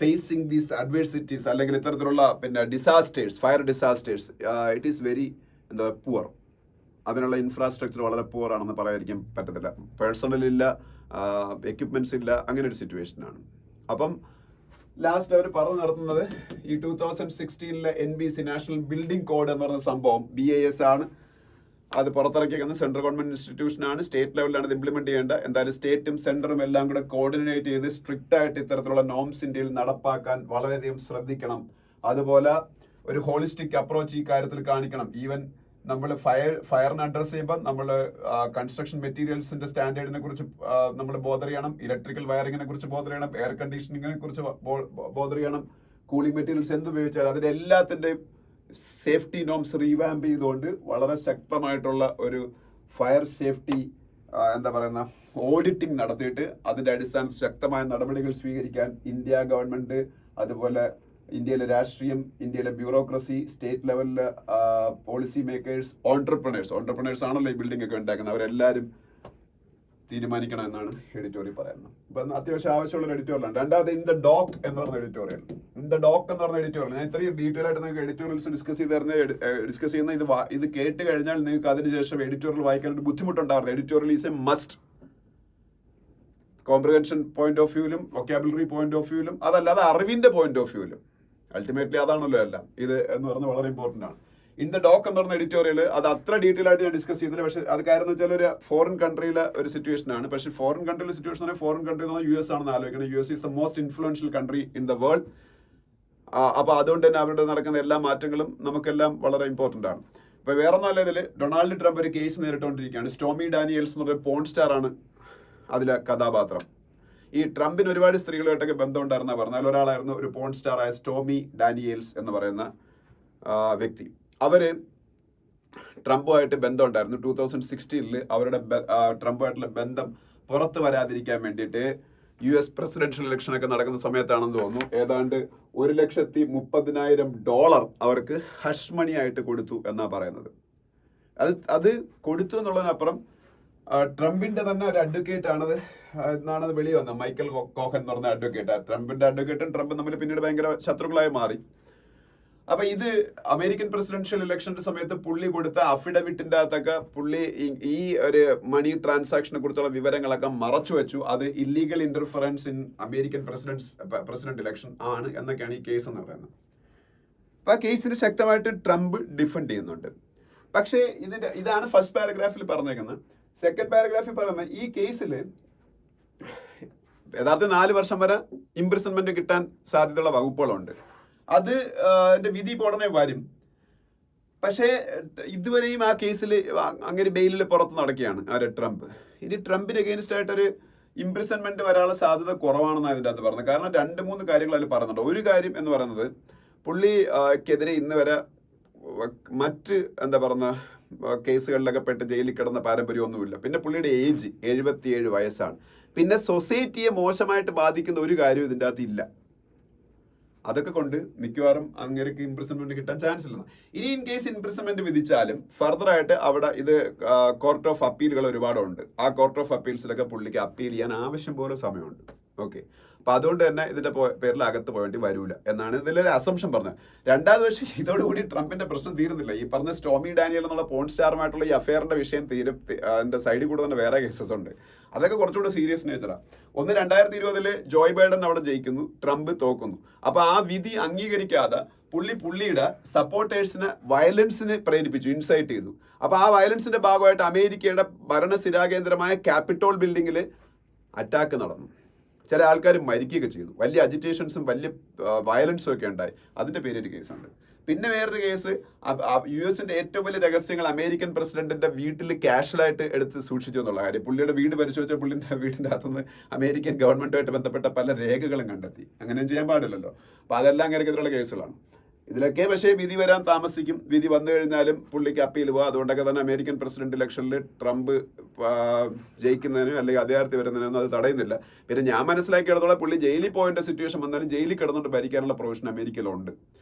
facing these adversities അല്ലെങ്കിൽ ഇത്തരത്തിലുള്ള disasters, fire disasters, it is very poor. അതിനുള്ള ഇൻഫ്രാസ്ട്രക്ചർ വളരെ പുവർ ആണെന്ന് പറയാതിരിക്കാൻ പറ്റത്തില്ല. പേഴ്സണൽ ഇല്ല, എക്യുപ്മെന്റ്സ് ഇല്ല, അങ്ങനെ ഒരു സിറ്റുവേഷനാണ്. അപ്പം ലാസ്റ്റ് അവർ പറഞ്ഞു നടത്തുന്നത് ഈ 2016 NBC നാഷണൽ ബിൽഡിംഗ് കോഡ് എന്ന് പറഞ്ഞ സംഭവം BIS ആണ് അത് പുറത്തിറക്കിയിരിക്കുന്നത്. സെൻട്രൽ ഗവൺമെന്റ് ഇൻസ്റ്റിറ്റ്യൂഷൻ ആണ്, സ്റ്റേറ്റ് ലെവലിലാണ് ഇത് ഇംപ്ലിമെന്റ് ചെയ്യേണ്ടത്. എന്തായാലും സ്റ്റേറ്റും സെന്ററും എല്ലാം കൂടെ കോർഡിനേറ്റ് ചെയ്ത് സ്ട്രിക്റ്റ് ആയിട്ട് ഇത്തരത്തിലുള്ള നോംസ് ഇന്ത്യയിൽ നടപ്പാക്കാൻ വളരെയധികം ശ്രദ്ധിക്കണം. അതുപോലെ ഒരു ഹോളിസ്റ്റിക് അപ്രോച്ച് ഈ കാര്യത്തിൽ കാണിക്കണം. ഈവൻ നമ്മൾ ഫയറിനെ അഡ്രസ് ചെയ്യുമ്പോൾ നമ്മൾ കൺസ്ട്രക്ഷൻ മെറ്റീരിയൽസിന്റെ സ്റ്റാൻഡേർഡിനെ കുറിച്ച് നമ്മൾ ബോധർ ചെയ്യണം, ഇലക്ട്രിക്കൽ വയറിങ്ങിനെ കുറിച്ച് ബോധർ ചെയ്യണം, എയർ കണ്ടീഷനിങ്ങിനെ കുറിച്ച് ബോധർ ചെയ്യണം, കൂളിംഗ് മെറ്റീരിയൽസ് എന്തുപയോഗിച്ചാൽ അതിന്റെ എല്ലാത്തിന്റെയും സേഫ്റ്റി നോംസ് റീവാമ്പ് ചെയ്തുകൊണ്ട് വളരെ ശക്തമായിട്ടുള്ള ഒരു ഫയർ സേഫ്റ്റി ഓഡിറ്റിംഗ് നടത്തിയിട്ട് അതിന്റെ അടിസ്ഥാനത്തിൽ ശക്തമായ നടപടികൾ സ്വീകരിക്കാൻ ഇന്ത്യ ഗവൺമെന്റ്, അതുപോലെ ഇന്ത്യയിലെ രാഷ്ട്രീയം, ഇന്ത്യയിലെ ബ്യൂറോക്രസി, സ്റ്റേറ്റ് ലെവലിലെ പോളിസി മേക്കേഴ്സ്, ഓൺട്രപ്രണേഴ്സ് ആണല്ലോ ഈ ബിൽഡിംഗ് ഒക്കെ ഉണ്ടാക്കുന്നത്, അവരെല്ലാവരും തീരുമാനിക്കണം എന്നാണ് എഡിറ്റോറിയൽ പറയുന്നത്. ഇപ്പം അത്യാവശ്യം ആവശ്യമുള്ള എഡിറ്റോറിയലാണ്. രണ്ടാമത് ഇൻ ദ ഡോക്ക് എന്ന് പറഞ്ഞ എഡിറ്റോറിയൽ. ഞാൻ ഇത്രയും ഡീറ്റെയിൽ ആയിട്ട് നിങ്ങൾക്ക് എഡിറ്റോറിയൽസ് ഡിസ്കസ് ചെയ്യുന്ന ഇത് കേട്ട് കഴിഞ്ഞാൽ നിങ്ങൾക്ക് അതിനുശേഷം എഡിറ്റോറിയൽ വായിക്കാൻ ഒരു ബുദ്ധിമുട്ടുണ്ടായിരുന്നു. Editorial is a must. Comprehension point of വ്യൂവിലും വൊക്കാബുലറി പോയിന്റ് ഓഫ് വ്യൂവിലും, അതല്ലാതെ അറിവിന്റെ പോയിന്റ് ഓഫ് വ്യൂവിലും. അൾട്ടിമേറ്റ്ലി അതാണല്ലോ എല്ലാം. ഇത് എന്ന് പറഞ്ഞാൽ വളരെ ഇമ്പോർട്ടന്റ് ആണ്. ഇൻ ദ ഡോക്ക് എന്ന് പറഞ്ഞ എഡിറ്റോറിയൽ അത് അത്ര ഡീറ്റെയിൽ ആയിട്ട് ഞാൻ ഡിസ്കസ് ചെയ്തില്ല. പക്ഷേ അത് കാര്യം എന്ന് വെച്ചാൽ ഒരു ഫോറിൻ കൺട്രിയിലെ ഒരു സിറ്റുവേഷൻ ആണ്. പക്ഷേ ഫോറിൻ കൺട്രിയിലെ സിറ്റുവേഷൻ ഫോറിൻ കൺട്രി എന്ന് പറഞ്ഞാൽ US ആണെന്ന് ആലോചിക്കണം. US is the most influential country in the world. അപ്പൊ അതുകൊണ്ട് തന്നെ അവരുടെ നടക്കുന്ന എല്ലാ മാറ്റങ്ങളും നമുക്കെല്ലാം വളരെ ഇമ്പോർട്ടന്റ് ആണ്. ഇപ്പൊ വേറെ ഒന്നല്ല, ഇതിൽ ഡൊണാൾഡ് ട്രംപ് ഒരു കേസ് നേരിട്ടുകൊണ്ടിരിക്കുകയാണ്. സ്റ്റോമി ഡാനിയൽസ് എന്ന് പറഞ്ഞ പോൺ സ്റ്റാർ ആണ് അതിലെ കഥാപാത്രം. ഈ ട്രംപിന് ഒരുപാട് സ്ത്രീകളുമായിട്ടൊക്കെ ബന്ധമുണ്ടായിരുന്ന പറഞ്ഞാൽ ഒരാളായിരുന്നു ഒരു പോൺ സ്റ്റാർ ആയ സ്റ്റോമി ഡാനിയൽസ് എന്ന് പറയുന്ന വ്യക്തി. അവര് ട്രംപുമായിട്ട് ബന്ധം ഉണ്ടായിരുന്നു. 2016 അവരുടെ ട്രംപുമായിട്ടുള്ള ബന്ധം പുറത്ത് വരാതിരിക്കാൻ വേണ്ടിയിട്ട് US പ്രസിഡൻഷ്യൽ ഇലക്ഷൻ ഒക്കെ നടക്കുന്ന സമയത്താണെന്ന് തോന്നുന്നു ഏതാണ്ട് $130,000 അവർക്ക് ഹഷ് മണി ആയിട്ട് കൊടുത്തു എന്നാ പറയുന്നത്. അത് കൊടുത്തു എന്നുള്ളതിനപ്പുറം ട്രംപിന്റെ തന്നെ ഒരു അഡ്വക്കേറ്റ് ആണത് എന്നാണത് വെളി വന്നത്. മൈക്കൽ കോഹൻ എന്ന് പറഞ്ഞ അഡ്വക്കേറ്റ്. ട്രംപിന്റെ അഡ്വക്കേറ്റും ട്രംപും തമ്മിൽ പിന്നീട് ഭയങ്കര ശത്രുക്കളായി മാറി. അപ്പൊ ഇത് അമേരിക്കൻ പ്രസിഡൻഷ്യൽ ഇലക്ഷന്റെ സമയത്ത് പുള്ളി കൊടുത്ത അഫിഡവിറ്റിന്റെ അകത്തൊക്കെ പുള്ളി ഈ ഒരു മണി ട്രാൻസാക്ഷനെ കുറിച്ചുള്ള വിവരങ്ങളൊക്കെ മറച്ചു വെച്ചു. അത് illegal interference in American president election ആണ് എന്നൊക്കെയാണ് ഈ കേസ് എന്ന് പറയുന്നത്. അപ്പൊ ആ കേസിന് ശക്തമായിട്ട് ട്രംപ് ഡിഫെൻഡ് ചെയ്യുന്നുണ്ട്. പക്ഷേ ഇതാണ് ഫസ്റ്റ് പാരഗ്രാഫിൽ പറഞ്ഞേക്കുന്നത്. സെക്കൻഡ് പാരഗ്രാഫിൽ പറയുന്നത് ഈ കേസിൽ യഥാർത്ഥ 4 വർഷം വരെ ഇംപ്രിസൺമെന്റ് കിട്ടാൻ സാധ്യതയുള്ള വകുപ്പുകളുണ്ട്. അത് അതിന്റെ വിധി ഉടനെ വരും. പക്ഷേ ഇതുവരെയും ആ കേസിൽ അങ്ങനെ ബെയിലിൽ പുറത്ത് നടക്കുകയാണ് ട്രംപ്. ഇനി ട്രംപിന് അഗെയിൻസ്റ്റ് ആയിട്ടൊരു ഇംപ്രിസൺമെന്റ് വരാനുള്ള സാധ്യത കുറവാണെന്നാണ് ഇതിൻ്റെ അകത്ത് പറഞ്ഞത്. കാരണം 2-3 കാര്യങ്ങൾ അതിൽ പറയുന്നുണ്ട്. ഒരു കാര്യം എന്ന് പറയുന്നത് പുള്ളിക്കെതിരെ ഇന്ന് വരെ മറ്റ് കേസുകളിലൊക്കെ പെട്ട് ജയിലിൽ കിടന്ന പാരമ്പര്യമൊന്നുമില്ല. പിന്നെ പുള്ളിയുടെ ഏജ് 77 വയസ്സാണ്. പിന്നെ സൊസൈറ്റിയെ മോശമായിട്ട് ബാധിക്കുന്ന ഒരു കാര്യവും ഇതിൻ്റെ അകത്ത് ഇല്ല. അതൊക്കെ കൊണ്ട് മിക്കവാറും അങ്ങേക്ക് ഇംപ്രിസൺമെന്റ് കിട്ടാൻ ചാൻസ് ഇല്ല. ഇനി ഇൻ കേസ് ഇംപ്രിസൺമെന്റ് വിധിച്ചാലും ഫർദർ ആയിട്ട് അവിടെ ഇത് കോർട്ട് ഓഫ് അപ്പീലുകൾ ഒരുപാടുണ്ട്. ആ കോർട്ട് ഓഫ് അപ്പീൽസിലൊക്കെ പുള്ളിക്ക് അപ്പീൽ ചെയ്യാൻ ആവശ്യം പോലെ സമയമുണ്ട്. ഓക്കെ, അപ്പൊ അതുകൊണ്ട് തന്നെ ഇതിന്റെ പേരിൽ അകത്ത് പോകേണ്ടി വരൂല എന്നാണ് ഇതിലൊരു അസംഷൻ പറഞ്ഞത്. രണ്ടാമത് പക്ഷേ ഇതോടുകൂടി ട്രംപിന്റെ പ്രശ്നം തീരുന്നില്ല. ഈ പറഞ്ഞ സ്റ്റോമി ഡാനിയൽ എന്നുള്ള പോൺ സ്റ്റാറുമായിട്ടുള്ള ഈ അഫെയറിന്റെ വിഷയം തീരും. അതിന്റെ സൈഡിൽ കൂടെ തന്നെ വേറെ കേസസ് ഉണ്ട്. അതൊക്കെ കുറച്ചുകൂടെ സീരിയസ് നേച്ചറാണ്. 2020 ജോയ് ബൈഡൻ അവിടെ ജയിക്കുന്നു, ട്രംപ് തോക്കുന്നു. അപ്പൊ ആ വിധി അംഗീകരിക്കാതെ പുള്ളിയുടെ സപ്പോർട്ടേഴ്സിനെ വയലൻസിന് പ്രേരിപ്പിച്ചു, ഇൻസൈറ്റ് ചെയ്തു. അപ്പൊ ആ വയലൻസിന്റെ ഭാഗമായിട്ട് അമേരിക്കയുടെ ഭരണസിരാകേന്ദ്രമായ ക്യാപിറ്റോൾ ബിൽഡിങ്ങിൽ അറ്റാക്ക് നടന്നു. ചില ആൾക്കാർ മരിക്കുകയൊക്കെ ചെയ്തു. വലിയ അജിറ്റേഷൻസും വലിയ വയലൻസും ഒക്കെ ഉണ്ടായി. അതിന്റെ പേരൊരു കേസുണ്ട്. പിന്നെ വേറൊരു കേസ്, US-ന്റെ ഏറ്റവും വലിയ രഹസ്യങ്ങൾ അമേരിക്കൻ പ്രസിഡന്റിന്റെ വീട്ടിൽ കാഷ്വലായിട്ട് എടുത്ത് സൂക്ഷിച്ചു എന്നുള്ള കാര്യം. പുള്ളിയുടെ വീട് പരിശോധിച്ച പുള്ളിന്റെ വീടിന്റെ അകത്തുനിന്ന് അമേരിക്കൻ ഗവൺമെന്റുമായിട്ട് ബന്ധപ്പെട്ട പല രേഖകളും കണ്ടെത്തി. അങ്ങനെയും ചെയ്യാൻ പാടില്ലല്ലോ. അപ്പൊ അതെല്ലാം അങ്ങനെയൊക്കെയുള്ള കേസുകളാണ്. ഇതിലൊക്കെ പക്ഷേ വിധി വരാൻ താമസിക്കും. വിധി വന്നു കഴിഞ്ഞാലും പുള്ളിക്ക് അപ്പീൽ പോവാം. അതുകൊണ്ടൊക്കെ തന്നെ അമേരിക്കൻ പ്രസിഡന്റ് ഇലക്ഷനിൽ ട്രംപ് ജയിക്കുന്നതിനോ അല്ലെങ്കിൽ അധികാരത്തിൽ വരുന്നതിനോ അത് തടയുന്നില്ല. പിന്നെ ഞാൻ മനസ്സിലാക്കിയിടത്തോളം പുള്ളി ജയിലിൽ പോയതിന്റെ സിറ്റുവേഷൻ വന്നാലും ജയിലിൽ കിടന്നുകൊണ്ട് ഭരിക്കാനുള്ള പ്രൊവിഷൻ അമേരിക്കയിലുണ്ട്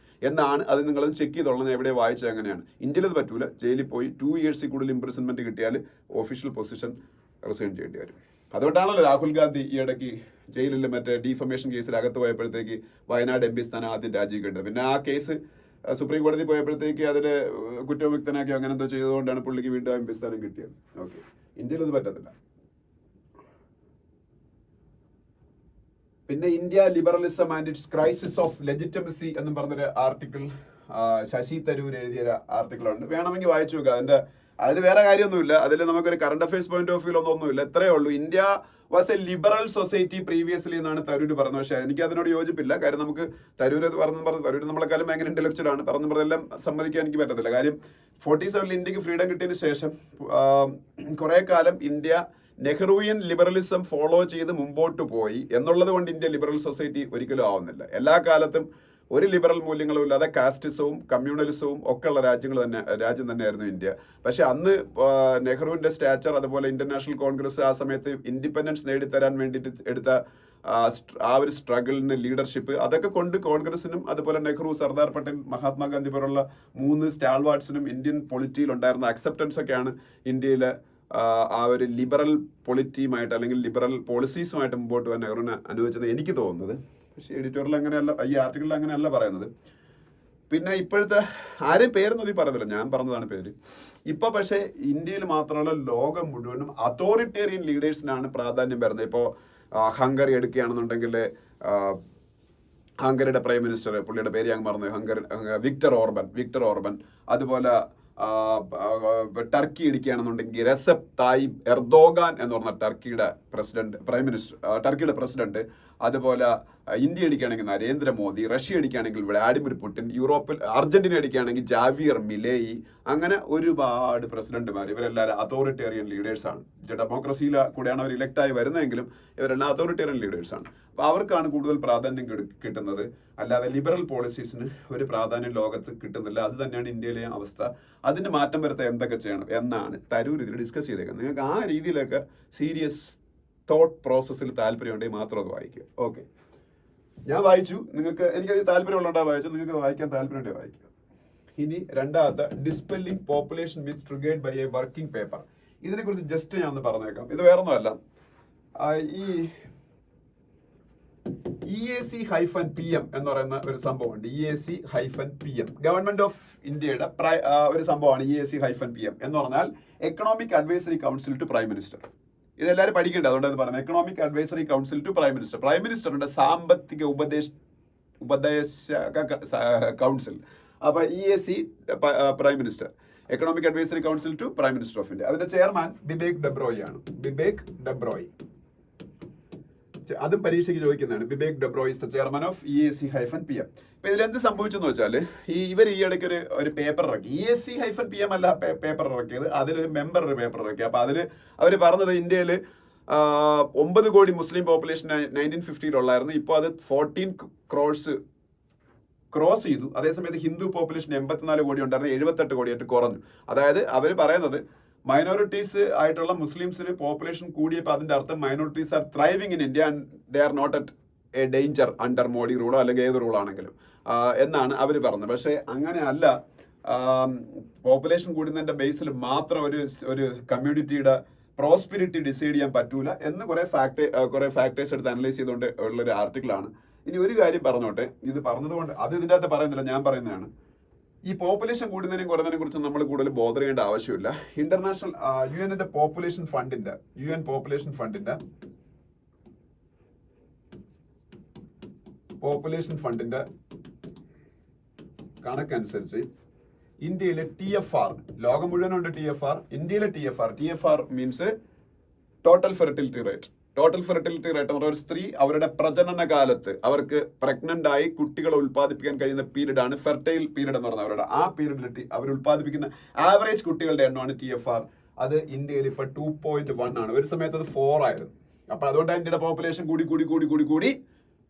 എന്നാണ്. അത് നിങ്ങളത് ചെക്ക് ചെയ്തോളാം. ഞാൻ എവിടെ വായിച്ചത് അങ്ങനെയാണ്. ഇന്ത്യയിൽ അത് പറ്റൂല. ജയിലിൽ പോയി 2 years കൂടുതൽ ഇംപ്രിസൺമെന്റ് കിട്ടിയാൽ ഒഫീഷ്യൽ പൊസിഷൻ റിസൈൻ ചെയ്യേണ്ടി വരും. അതുകൊണ്ടാണല്ലോ രാഹുൽ ഗാന്ധി ഈ ഇടയ്ക്ക് ജയിലിൽ മറ്റേ ഡീഫമേഷൻ കേസിൽ അകത്ത് പോയപ്പോഴത്തേക്ക് വയനാട് MP സ്ഥാനം ആദ്യം രാജിവെക്കേണ്ടത്. പിന്നെ ആ കേസ് സുപ്രീം കോടതി പോയപ്പോഴത്തേക്ക് അതിന് കുറ്റവിമുക്തനാക്കി അങ്ങനെ എന്തോ ചെയ്തുകൊണ്ടാണ് പുള്ളിക്ക് വീണ്ടും MP സ്ഥാനം കിട്ടിയത്. ഓക്കെ, ഇന്ത്യയിൽ അത് പറ്റത്തില്ല. പിന്നെ India liberalism and its crisis of legitimacy എന്നും പറഞ്ഞൊരു ആർട്ടിക്കിൾ ശശി തരൂർ എഴുതിയ ആർട്ടിക്കിൾ ഉണ്ട്. വേണമെങ്കിൽ വായിച്ചു നോക്കുക. അതിൽ വേറെ കാര്യമൊന്നുമില്ല. അതിൽ നമുക്കൊരു current affairs point of view ഒന്നുമില്ല. ഇത്രയേ ഉള്ളൂ. India was A liberal society previously എന്നാണ് തരൂർ പറഞ്ഞത്. പക്ഷേ എനിക്ക് അതിനോട് യോജിപ്പില്ല. കാര്യം നമുക്ക് തരൂർ തരൂർ നമ്മളെക്കാളും ഭയങ്കര ഇന്റലക്ച്വൽ ആണ്. പറഞ്ഞെല്ലാം സമ്മതിക്കാൻ എനിക്ക് പറ്റത്തില്ല. കാര്യം 47 ഇന്ത്യക്ക് ഫ്രീഡം കിട്ടിയതിന് ശേഷം കുറെ കാലം ഇന്ത്യ നെഹ്റുവിയൻ ലിബറലിസം ഫോളോ ചെയ്ത് മുമ്പോട്ട് പോയി എന്നുള്ളത് കൊണ്ട് ഇന്ത്യ ലിബറൽ സൊസൈറ്റി ഒരിക്കലും ആവുന്നില്ല. എല്ലാ കാലത്തും ഒരു ലിബറൽ മൂല്യങ്ങളും ഇല്ലാതെ കാസ്റ്റിസവും കമ്മ്യൂണലിസവും ഒക്കെ ഉള്ള രാജ്യം തന്നെയായിരുന്നു ഇന്ത്യ. പക്ഷെ അന്ന് നെഹ്റുവിന്റെ സ്റ്റാച്ചർ, അതുപോലെ ഇന്ത്യൻ നാഷണൽ കോൺഗ്രസ് ആ സമയത്ത് ഇൻഡിപെൻഡൻസ് നേടിത്തരാൻ വേണ്ടിയിട്ട് എടുത്ത ആ ഒരു സ്ട്രഗിളിന് ലീഡർഷിപ്പ്, അതൊക്കെ കൊണ്ട് കോൺഗ്രസിനും അതുപോലെ നെഹ്റു, സർദാർ പട്ടേൽ, മഹാത്മാഗാന്ധി പോലുള്ള 3 സ്റ്റാൾവാർഡ്സിനും ഇന്ത്യൻ പൊളിറ്റിയിൽ ഉണ്ടായിരുന്ന അക്സെപ്റ്റൻസ് ഒക്കെയാണ് ഇന്ത്യയിലെ ആ ഒരു ലിബറൽ പൊളിറ്റിയുമായിട്ട് അല്ലെങ്കിൽ ലിബറൽ പോളിസീസുമായിട്ട് മുമ്പോട്ട് പോകാൻ നെഹ്റുവിനെ അനുവദിച്ചത് എനിക്ക് തോന്നുന്നത്. പക്ഷേ എഡിറ്റോറിയൽ അങ്ങനെയല്ല, ഈ ആർട്ടിക്കിളിൽ അങ്ങനെയല്ല പറയുന്നത്. പിന്നെ ഇപ്പോഴത്തെ ആരെയും പേരൊന്നും ഇതിൽ പറയുന്നില്ല, ഞാൻ പറഞ്ഞതാണ് പേര്. ഇപ്പൊ പക്ഷേ ഇന്ത്യയിൽ മാത്രമല്ല ലോകം മുഴുവനും അതോറിറ്റേറിയൻ ലീഡേഴ്സിനാണ് പ്രാധാന്യം വരുന്നത്. ഇപ്പോൾ ഹംഗറി എടുക്കുകയാണെന്നുണ്ടെങ്കിൽ ഹംഗറിയുടെ പ്രൈം മിനിസ്റ്റർ, പുള്ളിയുടെ പേര് ഞാൻ മറന്നു, വിക്ടർ ഓർബൻ. അതുപോലെ ടർക്കി ഇടിക്കുകയാണെന്നുണ്ടെങ്കിൽ റെസെപ് തായിബ് എർദോഗാൻ എന്ന് പറഞ്ഞ ടർക്കിയുടെ പ്രസിഡന്റ് അതുപോലെ ഇന്ത്യ അടിക്കുകയാണെങ്കിൽ നരേന്ദ്രമോദി, റഷ്യ അടിക്കുകയാണെങ്കിൽ വ്ളാഡിമിർ പുടിൻ, യൂറോപ്പിൽ അർജന്റീന അടിക്കുകയാണെങ്കിൽ ജാവിയർ മിലേയി, അങ്ങനെ ഒരുപാട് പ്രസിഡന്റുമാർ. ഇവരെല്ലാവരും അതോറിറ്റേറിയൻ ലീഡേഴ്സാണ്. ഡെമോക്രസിയിലെ കൂടെയാണ് അവർ ഇലക്റ്റായി വരുന്നതെങ്കിലും ഇവരെല്ലാം അതോറിറ്റേറിയൻ ലീഡേഴ്സാണ്. അപ്പോൾ അവർക്കാണ് കൂടുതൽ പ്രാധാന്യം കിട്ടുന്നത്. അല്ലാതെ ലിബറൽ പോളിസീസിന് ഒരു പ്രാധാന്യം ലോകത്ത് കിട്ടുന്നില്ല. അത് തന്നെയാണ് ഇന്ത്യയിലെ അവസ്ഥ. അതിന് മാറ്റം വരുത്താൻ എന്തൊക്കെ ചെയ്യണം എന്നാണ് തരൂർ ഇതിൽ ഡിസ്കസ് ചെയ്തേക്കുന്നത്. നിങ്ങൾക്ക് ആ രീതിയിലൊക്കെ സീരിയസ് തോട്ട് പ്രോസസ്സിൽ താല്പര്യമുണ്ടെങ്കിൽ മാത്രം അത് വായിക്കുക. ഓക്കെ, ഞാൻ വായിച്ചു. എനിക്കത് താല്പര്യമുള്ളതുകൊണ്ടാണ് വായിച്ചത്. നിങ്ങൾക്ക് വായിക്കാൻ താല്പര്യമുണ്ടെങ്കിൽ വായിക്കുക. ഇനി രണ്ടാമത്തെ dispelling population myth triggered by a working paper. ഇതിനെക്കുറിച്ച് ജസ്റ്റ് ഞാൻ ഒന്ന് പറഞ്ഞേക്കാം. ഇത് വേറൊന്നുമല്ല, ഈ EAC-PM എന്ന് പറയുന്ന ഒരു സംഭവമുണ്ട്. EAC-PM ഗവൺമെന്റ് ഓഫ് ഇന്ത്യയുടെ ഒരു സംഭവമാണ്. EAC-PM എന്ന് പറഞ്ഞാൽ economic advisory council to prime minister. ഇതെല്ലാവരും പഠിക്കേണ്ടത്, അതുകൊണ്ടാണ് പറയുന്നത്. Economic advisory council to prime minister. Prime മിനിസ്റ്ററിന്റെ സാമ്പത്തിക ഉപദേശ കൗൺസിൽ. അപ്പൊ EAC prime minister, economic advisory council to prime minister of India. അതിന്റെ ചെയർമാൻ ബിബേക് ഡെബ്രോയി ആണ്. ബിബേക് ഡെബ്രോയി, അതും പരീക്ഷയ്ക്ക് ചോദിക്കുന്നതാണ്. Bibek Debroy is the chairman of EAC-PM. ഇപ്പൊ ഇതിലെന്ത് സംഭവിച്ചെന്ന് വെച്ചാൽ, ഇവർ ഈ ഇടയ്ക്ക് ഒരു പേപ്പർ ഇറക്കി. EAC-PM അല്ല പേപ്പർ ഇറക്കിയത്, അതിലൊരു മെമ്പർ ഒരു പേപ്പർ ഇറക്കി. അപ്പൊ അതിൽ അവർ പറഞ്ഞത് ഇന്ത്യയിൽ 9 കോടി മുസ്ലിം പോപ്പുലേഷൻ 1950 ഉള്ളായിരുന്നു. ഇപ്പോൾ അത് 14 crores ക്രോസ് ചെയ്തു. അതേസമയത്ത് ഹിന്ദു പോപ്പുലേഷൻ 84 കോടി ഉണ്ടായിരുന്നു, 78 കോടിയായിട്ട് കുറഞ്ഞു. അതായത് അവർ പറയുന്നത് മൈനോറിറ്റീസ് ആയിട്ടുള്ള മുസ്ലിംസിന് പോപ്പുലേഷൻ കൂടിയപ്പോൾ അതിന്റെ അർത്ഥം minorities are thriving in India and they are not at a danger under Modi റൂളോ അല്ലെങ്കിൽ ഏത് റൂളാണെങ്കിലും എന്നാണ് അവർ പറഞ്ഞത്. പക്ഷേ അങ്ങനെയല്ല. പോപ്പുലേഷൻ കൂടുന്നതിന്റെ ബേസിൽ മാത്രം ഒരു കമ്മ്യൂണിറ്റിയുടെ പ്രോസ്പിരിറ്റി ഡിസൈഡ് ചെയ്യാൻ പറ്റൂല എന്ന് കുറെ ഫാക്ടേഴ്സ് എടുത്ത് അനലൈസ് ചെയ്തുകൊണ്ട് ഉള്ളൊരു ആർട്ടിക്കിളാണ്. ഇനി ഒരു കാര്യം പറഞ്ഞോട്ടെ, ഇത് പറഞ്ഞതുകൊണ്ട് അത് ഇതിൻ്റെ അകത്ത് പറയുന്നില്ല, ഞാൻ പറയുന്നതാണ്. ഈ പോപ്പുലേഷൻ കൂടുന്നതിനും കുറഞ്ഞതിനെ കുറിച്ച് നമ്മൾ കൂടുതൽ ബോധർ ചെയ്യേണ്ട ആവശ്യമില്ല. ഇന്റർനാഷണൽ UN പോപ്പുലേഷൻ ഫണ്ടിന്റെ കണക്കനുസരിച്ച് ഇന്ത്യയിലെ TFR, ലോകം മുഴുവനുണ്ട് TFR, ഇന്ത്യയിലെ TFR means total fertility rate. Total fertility rate എന്ന് പറഞ്ഞ ഒരു സ്ത്രീ അവരുടെ പ്രജനന കാലത്ത് അവർക്ക് പ്രഗ്നന്റ് ആയി കുട്ടികളെ ഉൽപ്പാദിപ്പിക്കാൻ കഴിയുന്ന പീരീഡ് ആണ് ഫെർട്ടൈൽ പീരീഡ് എന്ന് പറഞ്ഞാൽ അവരുടെ ആ പീരീഡിൽ അവർ ഉൽപ്പാദിപ്പിക്കുന്ന ആവറേജ് കുട്ടികളുടെ എണ്ണമാണ് TFR. അത് ഇന്ത്യയിൽ ഇപ്പൊ 2.1 ആണ്. ഒരു സമയത്ത് അത് 4 ആയിരുന്നു. അപ്പൊ അതുകൊണ്ട് ഇന്ത്യയുടെ പോപ്പുലേഷൻ കൂടി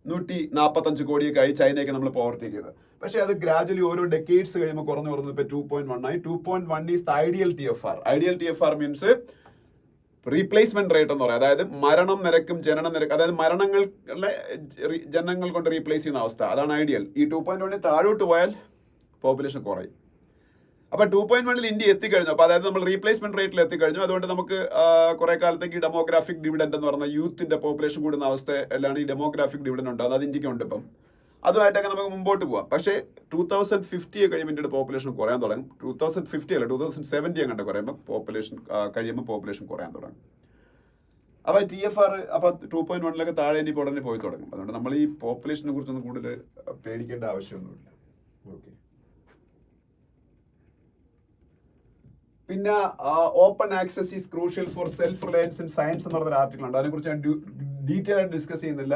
145 കോടിയൊക്കെ ആയി. ചൈനയൊക്കെ നമ്മൾ പോവർട്ടേക്ക് ചെയ്തത്. പക്ഷെ അത് ഗ്രാജുവലി ഓരോ ഡെക്കേഡ്സ് കഴിയുമ്പോൾ കുറഞ്ഞു ഇപ്പൊ 2.1 ആയി. 2.1 is ideal TFR. Ideal TFR means replacement rate എന്ന് പറയാം. അതായത് മരണം നിരക്കും ജനന നിരക്കും, അതായത് ജനങ്ങൾ കൊണ്ട് റീപ്ലേസ് ചെയ്യുന്ന അവസ്ഥ, അതാണ് ഐഡിയൽ. ഈ 2.1 താഴോട്ട് പോയാൽ പോപ്പുലേഷൻ കുറയും. അപ്പൊ 2.1 ഇന്ത്യ എത്തിക്കഴിഞ്ഞു. അപ്പൊ അതായത് നമ്മൾ റീപ്ലേസ്മെന്റ് റേറ്റിൽ എത്തിക്കഴിഞ്ഞു. അതുകൊണ്ട് നമുക്ക് കുറെ കാലത്തേക്ക് ഡെമോഗ്രാഫിക് ഡിവിഡൻഡ് എന്ന് പറഞ്ഞ യൂത്തിന്റെ പോപ്പുലേഷൻ കൂടുന്ന അവസ്ഥ എല്ലാം ഈ ഡെമോഗ്രാഫിക് ഡിവിഡൻഡ് ഉണ്ടാകുന്നത്. അത് ഇന്ത്യക്ക് ഉണ്ട് ഇപ്പം. അതുമായിട്ടൊക്കെ നമുക്ക് മുമ്പോട്ട് പോവാം. പക്ഷേ 2050 കഴിയുമ്പോൾ ഇന്ത്യയുടെ പോപ്പുലേഷൻ കുറയാൻ തുടങ്ങും. 2050 അല്ല, 2070 അങ്ങോട്ട് കുറയുമ്പോൾ പോപ്പുലേഷൻ കുറയാൻ തുടങ്ങും. അപ്പൊ TFR അപ്പൊ 2.1 താഴെ ഇനി ഉടനെ പോയി തുടങ്ങും. അതുകൊണ്ട് നമ്മൾ ഈ പോപ്പുലേഷനെ കുറിച്ചൊന്നും കൂടുതൽ പേടിക്കേണ്ട ആവശ്യമൊന്നുമില്ല. ഓക്കെ. പിന്നെ open access is crucial for self Reliance in science എന്ന് പറഞ്ഞൊരു ആർട്ടിക്കിൾ ഉണ്ട്. അതിനെക്കുറിച്ച് ഞാൻ ഡീറ്റെയിൽ ആയിട്ട് ഡിസ്കസ് ചെയ്യുന്നില്ല.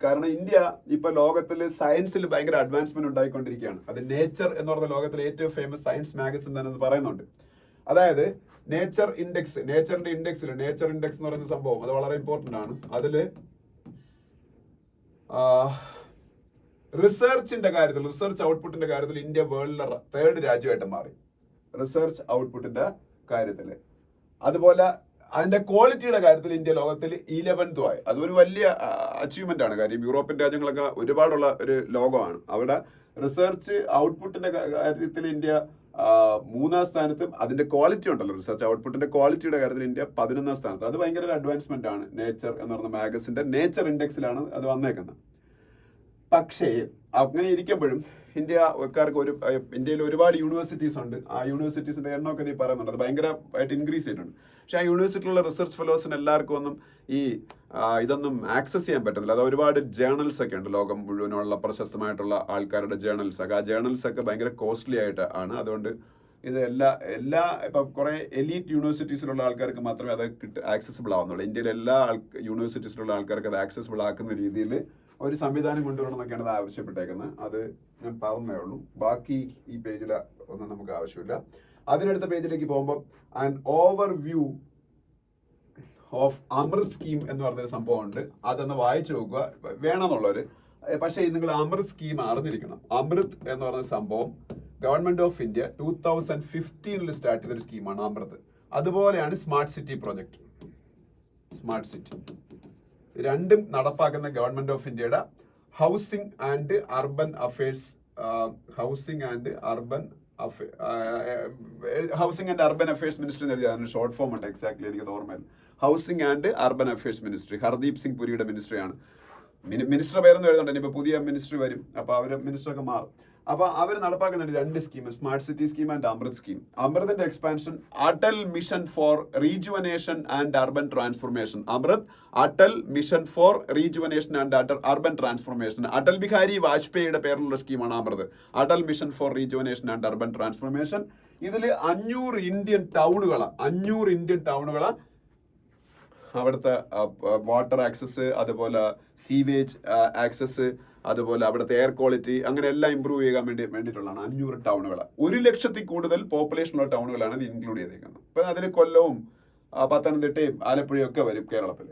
കാരണം ഇന്ത്യ ഇപ്പൊ ലോകത്തിൽ സയൻസിൽ ഭയങ്കര അഡ്വാൻസ്മെന്റ് ഉണ്ടായിക്കൊണ്ടിരിക്കുകയാണ്. അത് നേച്ചർ എന്ന് പറഞ്ഞ ലോകത്തിലെ ഏറ്റവും ഫേമസ് സയൻസ് മാഗസിൻ തന്നെ പറയുന്നുണ്ട്. അതായത് നേച്ചറിന്റെ ഇൻഡെക്സിൽ നേച്ചർ ഇൻഡെക്സ് എന്ന് പറയുന്ന സംഭവം അത് വളരെ ഇമ്പോർട്ടന്റ് ആണ്. അതില് റിസർച്ചിന്റെ കാര്യത്തിൽ, റിസർച്ച് ഔട്ട്പുട്ടിന്റെ കാര്യത്തിൽ ഇന്ത്യ വേൾഡിലെ 3rd രാജ്യമായിട്ട് മാറി. റിസർച്ച് ഔട്ട്പുട്ടിന്റെ കാര്യത്തിൽ. അതുപോലെ അതിന്റെ ക്വാളിറ്റിയുടെ കാര്യത്തിൽ ഇന്ത്യ ലോകത്തിൽ 11th ആയി. അതൊരു വലിയ അച്ചീവ്മെന്റ് ആണ്. കാര്യം യൂറോപ്യൻ രാജ്യങ്ങളൊക്കെ ഒരുപാടുള്ള ഒരു ലോകമാണ്. അവിടെ റിസർച്ച് ഔട്ട്പുട്ടിന്റെ കാര്യത്തിൽ ഇന്ത്യ 3ാം സ്ഥാനത്തും അതിന്റെ ക്വാളിറ്റി ഉണ്ടല്ലോ, റിസർച്ച് ഔട്ട്പുട്ടിന്റെ ക്വാളിറ്റിയുടെ കാര്യത്തിൽ ഇന്ത്യ 11ാം സ്ഥാനത്ത്. അത് ഭയങ്കര ഒരു അഡ്വാൻസ്മെന്റ് ആണ്. നേച്ചർ എന്ന് പറഞ്ഞ മാഗസിന്റെ നേച്ചർ ഇൻഡെക്സിലാണ് അത് വന്നേക്കുന്നത്. പക്ഷേ അങ്ങനെ ഇരിക്കുമ്പോഴും ഇന്ത്യയിൽ ഒരുപാട് യൂണിവേഴ്സിറ്റീസ് ഉണ്ട്. ആ യൂണിവേഴ്സിറ്റീസിന്റെ എണ്ണമൊക്കെ നീ പറയുന്നുണ്ട്, അത് ഭയങ്കരമായിട്ട് ഇൻക്രീസ് ചെയ്തിട്ടുണ്ട്. പക്ഷെ ആ യൂണിവേഴ്സിറ്റിയിലുള്ള റിസർച്ച് ഫെലോസിന് എല്ലാവർക്കും ഒന്നും ഇതൊന്നും ആക്സസ് ചെയ്യാൻ പറ്റുന്നില്ല. അത് ഒരുപാട് ജേർണൽസ് ഒക്കെ ഉണ്ട്, ലോകം മുഴുവനുള്ള പ്രശസ്തമായിട്ടുള്ള ആൾക്കാരുടെ ജേർണൽസ് ഒക്കെ. ആ ജേർണൽസ് ഒക്കെ ഭയങ്കര കോസ്റ്റ്ലി ആയിട്ട് ആണ്. അതുകൊണ്ട് ഇത് എല്ലാ ഇപ്പം കുറെ എലീറ്റ് യൂണിവേഴ്സിറ്റീസിലുള്ള ആൾക്കാർക്ക് മാത്രമേ അത് ആക്സസിബിൾ ആവുന്നുള്ളൂ. ഇന്ത്യയിലെ എല്ലാ യൂണിവേഴ്സിറ്റീസിലുള്ള ആൾക്കാർക്ക് അത് ആക്സസിബിൾ ആക്കുന്ന രീതിയിൽ ഒരു സംവിധാനം കൊണ്ടുവരണം എന്നൊക്കെയാണ് അത് ആവശ്യപ്പെട്ടേക്കുന്നത്. അത് ഞാൻ പറഞ്ഞേ ഉള്ളൂ. ബാക്കി ഈ പേജിൽ ഒന്നും നമുക്ക് ആവശ്യമില്ല. അതിനടുത്ത പേജിലേക്ക് പോകുമ്പോൾ an overview of Amrut scheme എന്ന് പറഞ്ഞൊരു സംഭവം ഉണ്ട്. അതൊന്ന് വായിച്ചു നോക്കുക വേണമെന്നുള്ളവര്. പക്ഷേ നിങ്ങൾ അമൃത് സ്കീം അറിഞ്ഞിരിക്കണം. അമൃത് എന്ന് പറഞ്ഞ സംഭവം ഗവൺമെന്റ് ഓഫ് ഇന്ത്യ 2015 സ്റ്റാർട്ട് ചെയ്തൊരു സ്കീമാണ് അമൃത്. അതുപോലെയാണ് smart city project. Smart city രണ്ടും നടപ്പാക്കുന്ന ഗവൺമെന്റ് ഓഫ് ഇന്ത്യയുടെ housing and urban affairs ministry എന്ന് എഴുതിയ ഷോർട്ട് ഫോം ഉണ്ട്. എക്സാക്ട്ലി എനിക്ക് ഓർമ്മയില്ല. Housing and urban affairs ministry Hardeep Singh പുരിയുടെ മിനിസ്ട്രിയാണ്. മിനിസ്റ്റർ പേരൊന്നും എഴുതുന്നുണ്ട്. ഇനിയിപ്പോൾ പുതിയ മിനിസ്ട്രി വരും, അപ്പോൾ അവർ മിനിസ്റ്ററൊക്കെ മാറും. അപ്പോൾ അവർ നടപ്പാക്കുന്നുണ്ട് രണ്ട് scheme, smart city scheme and Amrut scheme. അമൃതിന്റെ expansion Atal mission for rejuvenation and urban transformation. Amrut Atal mission for rejuvenation and urban transformation. Atal Bihari വാജ്പേയിയുടെ പേരിലുള്ള സ്കീമാണ് അമൃത്. Atal mission for rejuvenation and urban transformation. ഇതിൽ 500 ഇന്ത്യൻ ടൗണുകളാണ് അവിടുത്തെ വാട്ടർ ആക്സസ്, അതുപോലെ സീവേജ് ആക്സസ്, അതുപോലെ അവിടുത്തെ എയർ ക്വാളിറ്റി, അങ്ങനെ എല്ലാം ഇമ്പ്രൂവ് ചെയ്യാൻ വേണ്ടിയിട്ടുള്ളതാണ് 500 ടൗണുകൾ. 1,00,000 കൂടുതൽ പോപ്പുലേഷനുള്ള ടൗണുകളാണ് ഇത് ഇൻക്ലൂഡ് ചെയ്തേക്കുന്നത്. ഇപ്പം അതിൽ കൊല്ലവും പത്തനംതിട്ടയും ആലപ്പുഴയും ഒക്കെ വരും കേരളത്തിൽ.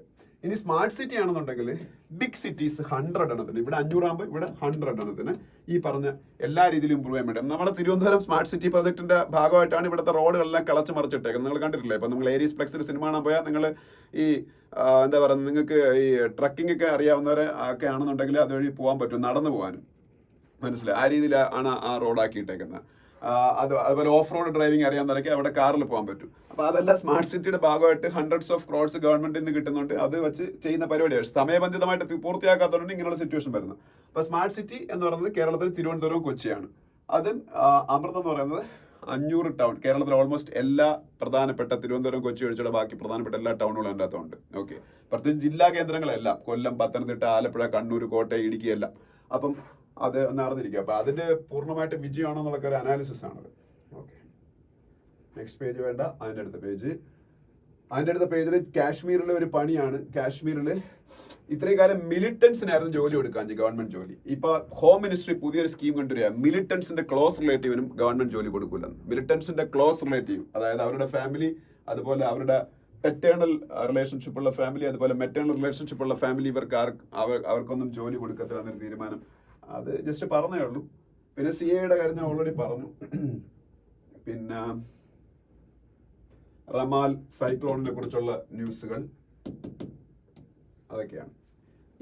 ഇനി സ്മാർട്ട് സിറ്റി ആണെന്നുണ്ടെങ്കിൽ ബിഗ് സിറ്റീസ് 100 എണ്ണത്തിന്, ഇവിടെ 500 ആകുമ്പോൾ ഇവിടെ 100 എണ്ണത്തിന് ഈ പറഞ്ഞ എല്ലാ രീതിയിലും ഇമ്പ്രൂവ് ചെയ്യാൻ വേണ്ടി. നമ്മുടെ തിരുവനന്തപുരം സ്മാർട്ട് സിറ്റി പ്രോജക്റ്റിന്റെ ഭാഗമായിട്ടാണ് ഇവിടുത്തെ റോഡുകളെല്ലാം കളച്ച് മറിച്ചിട്ടേക്കുന്നത്. നിങ്ങൾ കണ്ടിട്ടില്ലേ? ഇപ്പം നിങ്ങൾ ഏരീസ് ഫ്ലെക്സിൽ സിനിമ കാണാൻ പോയാൽ നിങ്ങൾ ഈ എന്താ പറയുക, നിങ്ങൾക്ക് ഈ ട്രക്കിംഗ് ഒക്കെ അറിയാവുന്നവരെ ഒക്കെ ആണെന്നുണ്ടെങ്കിൽ അതുവഴി പോകാൻ പറ്റും, നടന്നു പോകാനും. മനസ്സിലായി? ആ രീതിയിലാണ് ആ റോഡാക്കിയിട്ടേക്കുന്നത്. അതുപോലെ ഓഫ് റോഡ് ഡ്രൈവിംഗ് അറിയാവുന്നവരൊക്കെ അവിടെ കാറിൽ പോകാൻ പറ്റും. അപ്പോൾ അതെല്ലാം സ്മാർട്ട് സിറ്റിയുടെ ഭാഗമായിട്ട് hundreds of crores ഗവൺമെന്റിൽ നിന്ന് കിട്ടുന്നുണ്ട്. അത് വെച്ച് ചെയ്യുന്ന പരിപാടിയാണ്. സമയബന്ധിതമായിട്ട് പൂർത്തിയാക്കാത്തതുകൊണ്ട് ഇങ്ങനെയുള്ള സിറ്റുവേഷൻ വരുന്നത്. അപ്പോൾ സ്മാർട്ട് സിറ്റി എന്ന് പറയുന്നത് കേരളത്തിൽ തിരുവനന്തപുരവും കൊച്ചിയാണ്. അത് അമൃത് എന്ന് പറയുന്നത് 500 ടൗൺ. കേരളത്തിൽ ഓൾമോസ്റ്റ് എല്ലാ പ്രധാനപ്പെട്ട തിരുവനന്തപുരം, കൊച്ചി ഒഴിച്ചുള്ള ബാക്കി പ്രധാനപ്പെട്ട എല്ലാ ടൗണുകളും അതിൻ്റെ അകത്തുണ്ട്. ഓക്കെ, പ്രത്യേകിച്ച് ജില്ലാ കേന്ദ്രങ്ങളെല്ലാം കൊല്ലം, പത്തനംതിട്ട, ആലപ്പുഴ, കണ്ണൂർ, കോട്ടയം, ഇടുക്കി എല്ലാം. അപ്പം അത് നടന്നിരിക്കുക. അപ്പൊ അതിന്റെ പൂർണ്ണമായിട്ട് വിജയമാണോ എന്നുള്ള ഒരു അനാലിസിസ് ആണത്. ഓക്കെ, നെക്സ്റ്റ് പേജ് വേണ്ട. അതിന്റെ അടുത്ത പേജിൽ കാശ്മീരിലെ ഒരു പണിയാണ്. കാശ്മീരിൽ ഇത്രയും കാലം മിലിറ്റൻസിനായിരുന്നു ജോലി കൊടുക്കാൻ, ഗവൺമെന്റ് ജോലി. ഇപ്പൊ ഹോം മിനിസ്ട്രി പുതിയൊരു സ്കീം കൊണ്ടുവരിക, മിലിറ്റൻസിന്റെ ക്ലോസ് റിലേറ്റീവിനും ഗവൺമെന്റ് ജോലി കൊടുക്കില്ല. മിലിറ്റൻസിന്റെ ക്ലോസ് റിലേറ്റീവ്, അതായത് അവരുടെ ഫാമിലി, അതുപോലെ അവരുടെ പെറ്റേണൽ റിലേഷൻഷിപ്പ് ഉള്ള ഫാമിലി, അതുപോലെ മെറ്റേണൽ റിലേഷൻഷിപ്പ് ഉള്ള ഫാമിലി, അവർക്കൊന്നും ജോലി കൊടുക്കത്തില്ല എന്നൊരു തീരുമാനം. അത് ജസ്റ്റ് പറഞ്ഞേ ഉള്ളൂ. പിന്നെ CAയുടെ കാര്യം ഞാൻ ഓൾറെഡി പറഞ്ഞു. പിന്നെ റമാൽ സൈക്ലോണിനെ കുറിച്ചുള്ള ന്യൂസുകൾ അതൊക്കെയാണ്.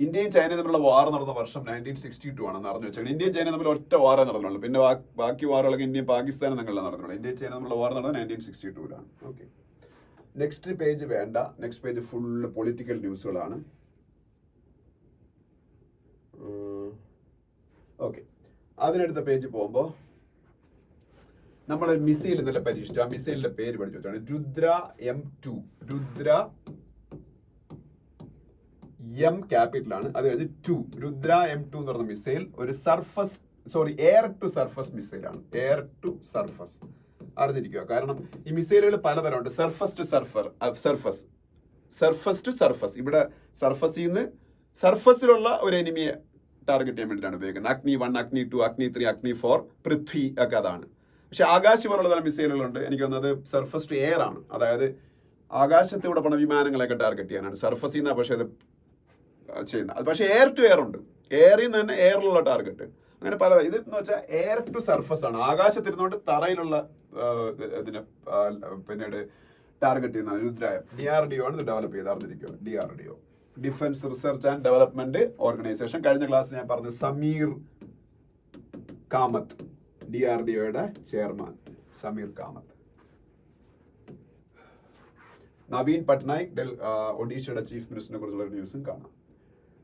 ഇന്ത്യയും ചൈനയും തമ്മിലുള്ള വാർ നടന്ന വർഷം 1962 ആണെന്ന് അറിഞ്ഞു വെച്ചാൽ. ഇന്ത്യയും ചൈനയും തമ്മിൽ ഒറ്റ വാറേ നടന്നുള്ളൂ. പിന്നെ ബാക്കി വാറുകളൊക്കെ ഇന്ത്യയും പാകിസ്ഥാനും തമ്മിലുള്ള നടന്നുള്ളൂ. ഇന്ത്യയും ചൈന തമ്മിലുള്ള വാർ നടന്നത് 1962 ഓക്കെ, നെക്സ്റ്റ് പേജ് വേണ്ട. നെക്സ്റ്റ് പേജ് ഫുള്ള് പൊളിറ്റിക്കൽ ന്യൂസുകളാണ്. ഓക്കെ, അതിനടുത്ത പേജ് പോകുമ്പോൾ നമ്മൾ മിസൈൽ ഇന്നലെ പരീക്ഷിച്ചു. ആ മിസൈലിന്റെ പേര് പഠിച്ചു വെച്ചാണ് രുദ്ര M2. രുദ്ര M ക്യാപിറ്റലാണ്, അത് കഴിഞ്ഞ് 2. രുദ്ര M2 എന്ന് പറഞ്ഞ മിസൈൽ ഒരു എയർ ടു സർഫസ് മിസൈലാണ്. എയർ ടു സർഫസ് അറിഞ്ഞിരിക്കുക. കാരണം ഈ മിസൈലുകൾ പലതരമുണ്ട്. Surface to surface. ഇവിടെ സർഫസിൽ നിന്ന് സർഫസിലുള്ള ഒരു എനിമിയെ ടാർഗറ്റ് ചെയ്യാൻ വേണ്ടിയിട്ടാണ് ഉപയോഗിക്കുന്നത്. അഗ്നി 1, അഗ്നി 2, അഗ്നി 3, അഗ്നി 4, പൃഥ്വി ഒക്കെ അതാണ്. പക്ഷെ ആകാശ് പോലുള്ള തരം മിസൈലുകളുണ്ട്. എനിക്ക് തോന്നുന്നത് സർഫസ് ടു എയർ ആണ്. അതായത് ആകാശത്തൂടെ പോണ വിമാനങ്ങളെയൊക്കെ ടാർഗറ്റ് ചെയ്യാനാണ്. സർഫസിൽ നിന്നാണ് പക്ഷേ അത് ചെയ്യുന്നത്. അത് പക്ഷേ എയർ ടു എയർ ഉണ്ട്. എയറിൽ നിന്ന് തന്നെ എയറിലുള്ള ടാർഗറ്റ്, അങ്ങനെ പല. ഇത് എന്ന് വെച്ചാൽ എയർ ടു സർഫസ് ആണ്. ആകാശത്തിരുന്നുകൊണ്ട് തറയിലുള്ള ഇതിനെ പിന്നീട് ടാർഗറ്റ് ചെയ്യുന്ന രുദ്രായം. DRDO ആണ് ഇത് ഡെവലപ്പ് ചെയ്ത് അറിഞ്ഞിരിക്കുക. DRDO, defence research and development organisation. കഴിഞ്ഞ ക്ലാസ്സിൽ ഞാൻ പറഞ്ഞു സമീർ കാമത്ത്, DRDOയുടെ ചെയർമാൻ സമീർ കാമത്ത്. നവീൻ പട്നായിക് ഒഡീഷയുടെ ചീഫ് മിനിസ്റ്ററിനെ കുറിച്ചുള്ള ന്യൂസും കാണാം.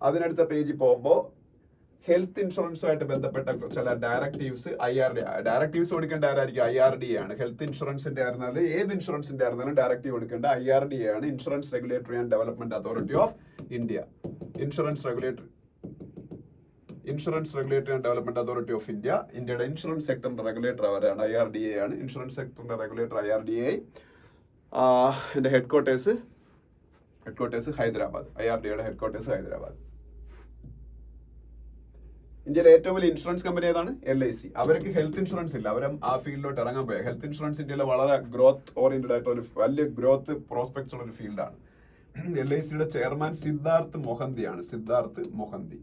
അതിനടുത്ത പേജിൽ പോകുമ്പോൾ ഹെൽത്ത് ഇൻഷുറൻസുമായിട്ട് ബന്ധപ്പെട്ട ചില ഡയറക്റ്റീവ്സ്. ഡയറക്റ്റീവ്സ് കൊടുക്കേണ്ട ആരായിരിക്കും? IRDA ആണ്. ഹെൽത്ത് ഇൻഷുറൻസിന്റെ ആയിരുന്നാലും ഏത് ഇൻഷുറൻസിന്റെ ആയിരുന്നാലും ഡയറക്റ്റീവ് കൊടുക്കേണ്ട IRDA ആണ്. Insurance regulatory and development authority of India. Insurance insurance regulatory and development authority of India, ഇന്ത്യയുടെ ഇൻഷുറൻസ് സെക്ടറിന്റെ റെഗുലേറ്റർ അവരാണ്, IRDA ആണ് ഇൻഷുറൻസ് സെക്ടറിന്റെ റെഗുലേറ്റർ IRDA. എൻ്റെ ഹെഡ്ക്വാർട്ടേഴ്സ് ഹൈദരാബാദ്, IRDAയുടെ ഹെഡ്ക്വാർട്ടേഴ്സ് ഹൈദരാബാദ്. ഇന്ത്യയിലെ ഏറ്റവും വലിയ ഇൻഷുറൻസ് കമ്പനി ഏതാണ്? LIC. അവർക്ക് ഹെൽത്ത് ഇൻഷുറൻസ് ഇല്ല, അവരും ആ ഫീൽഡിലോട്ട് ഇറങ്ങാൻ പോയ. ഹെൽത്ത് ഇൻഷുറൻസ് ഇന്ത്യയിലെ വളരെ ഗ്രോത്ത് ഓറിയന്റഡ് ആയിട്ടുള്ള ഒരു വലിയ ഗ്രോത്ത് പ്രോസ്പെക്ട്സ് ഉള്ള ഒരു ഫീൽഡാണ്. LICയുടെ ചെയർമാൻ സിദ്ധാർത്ഥ് മൊഹന്തിയാണ്. സിദ്ധാർത്ഥ് മൊഹന്തി.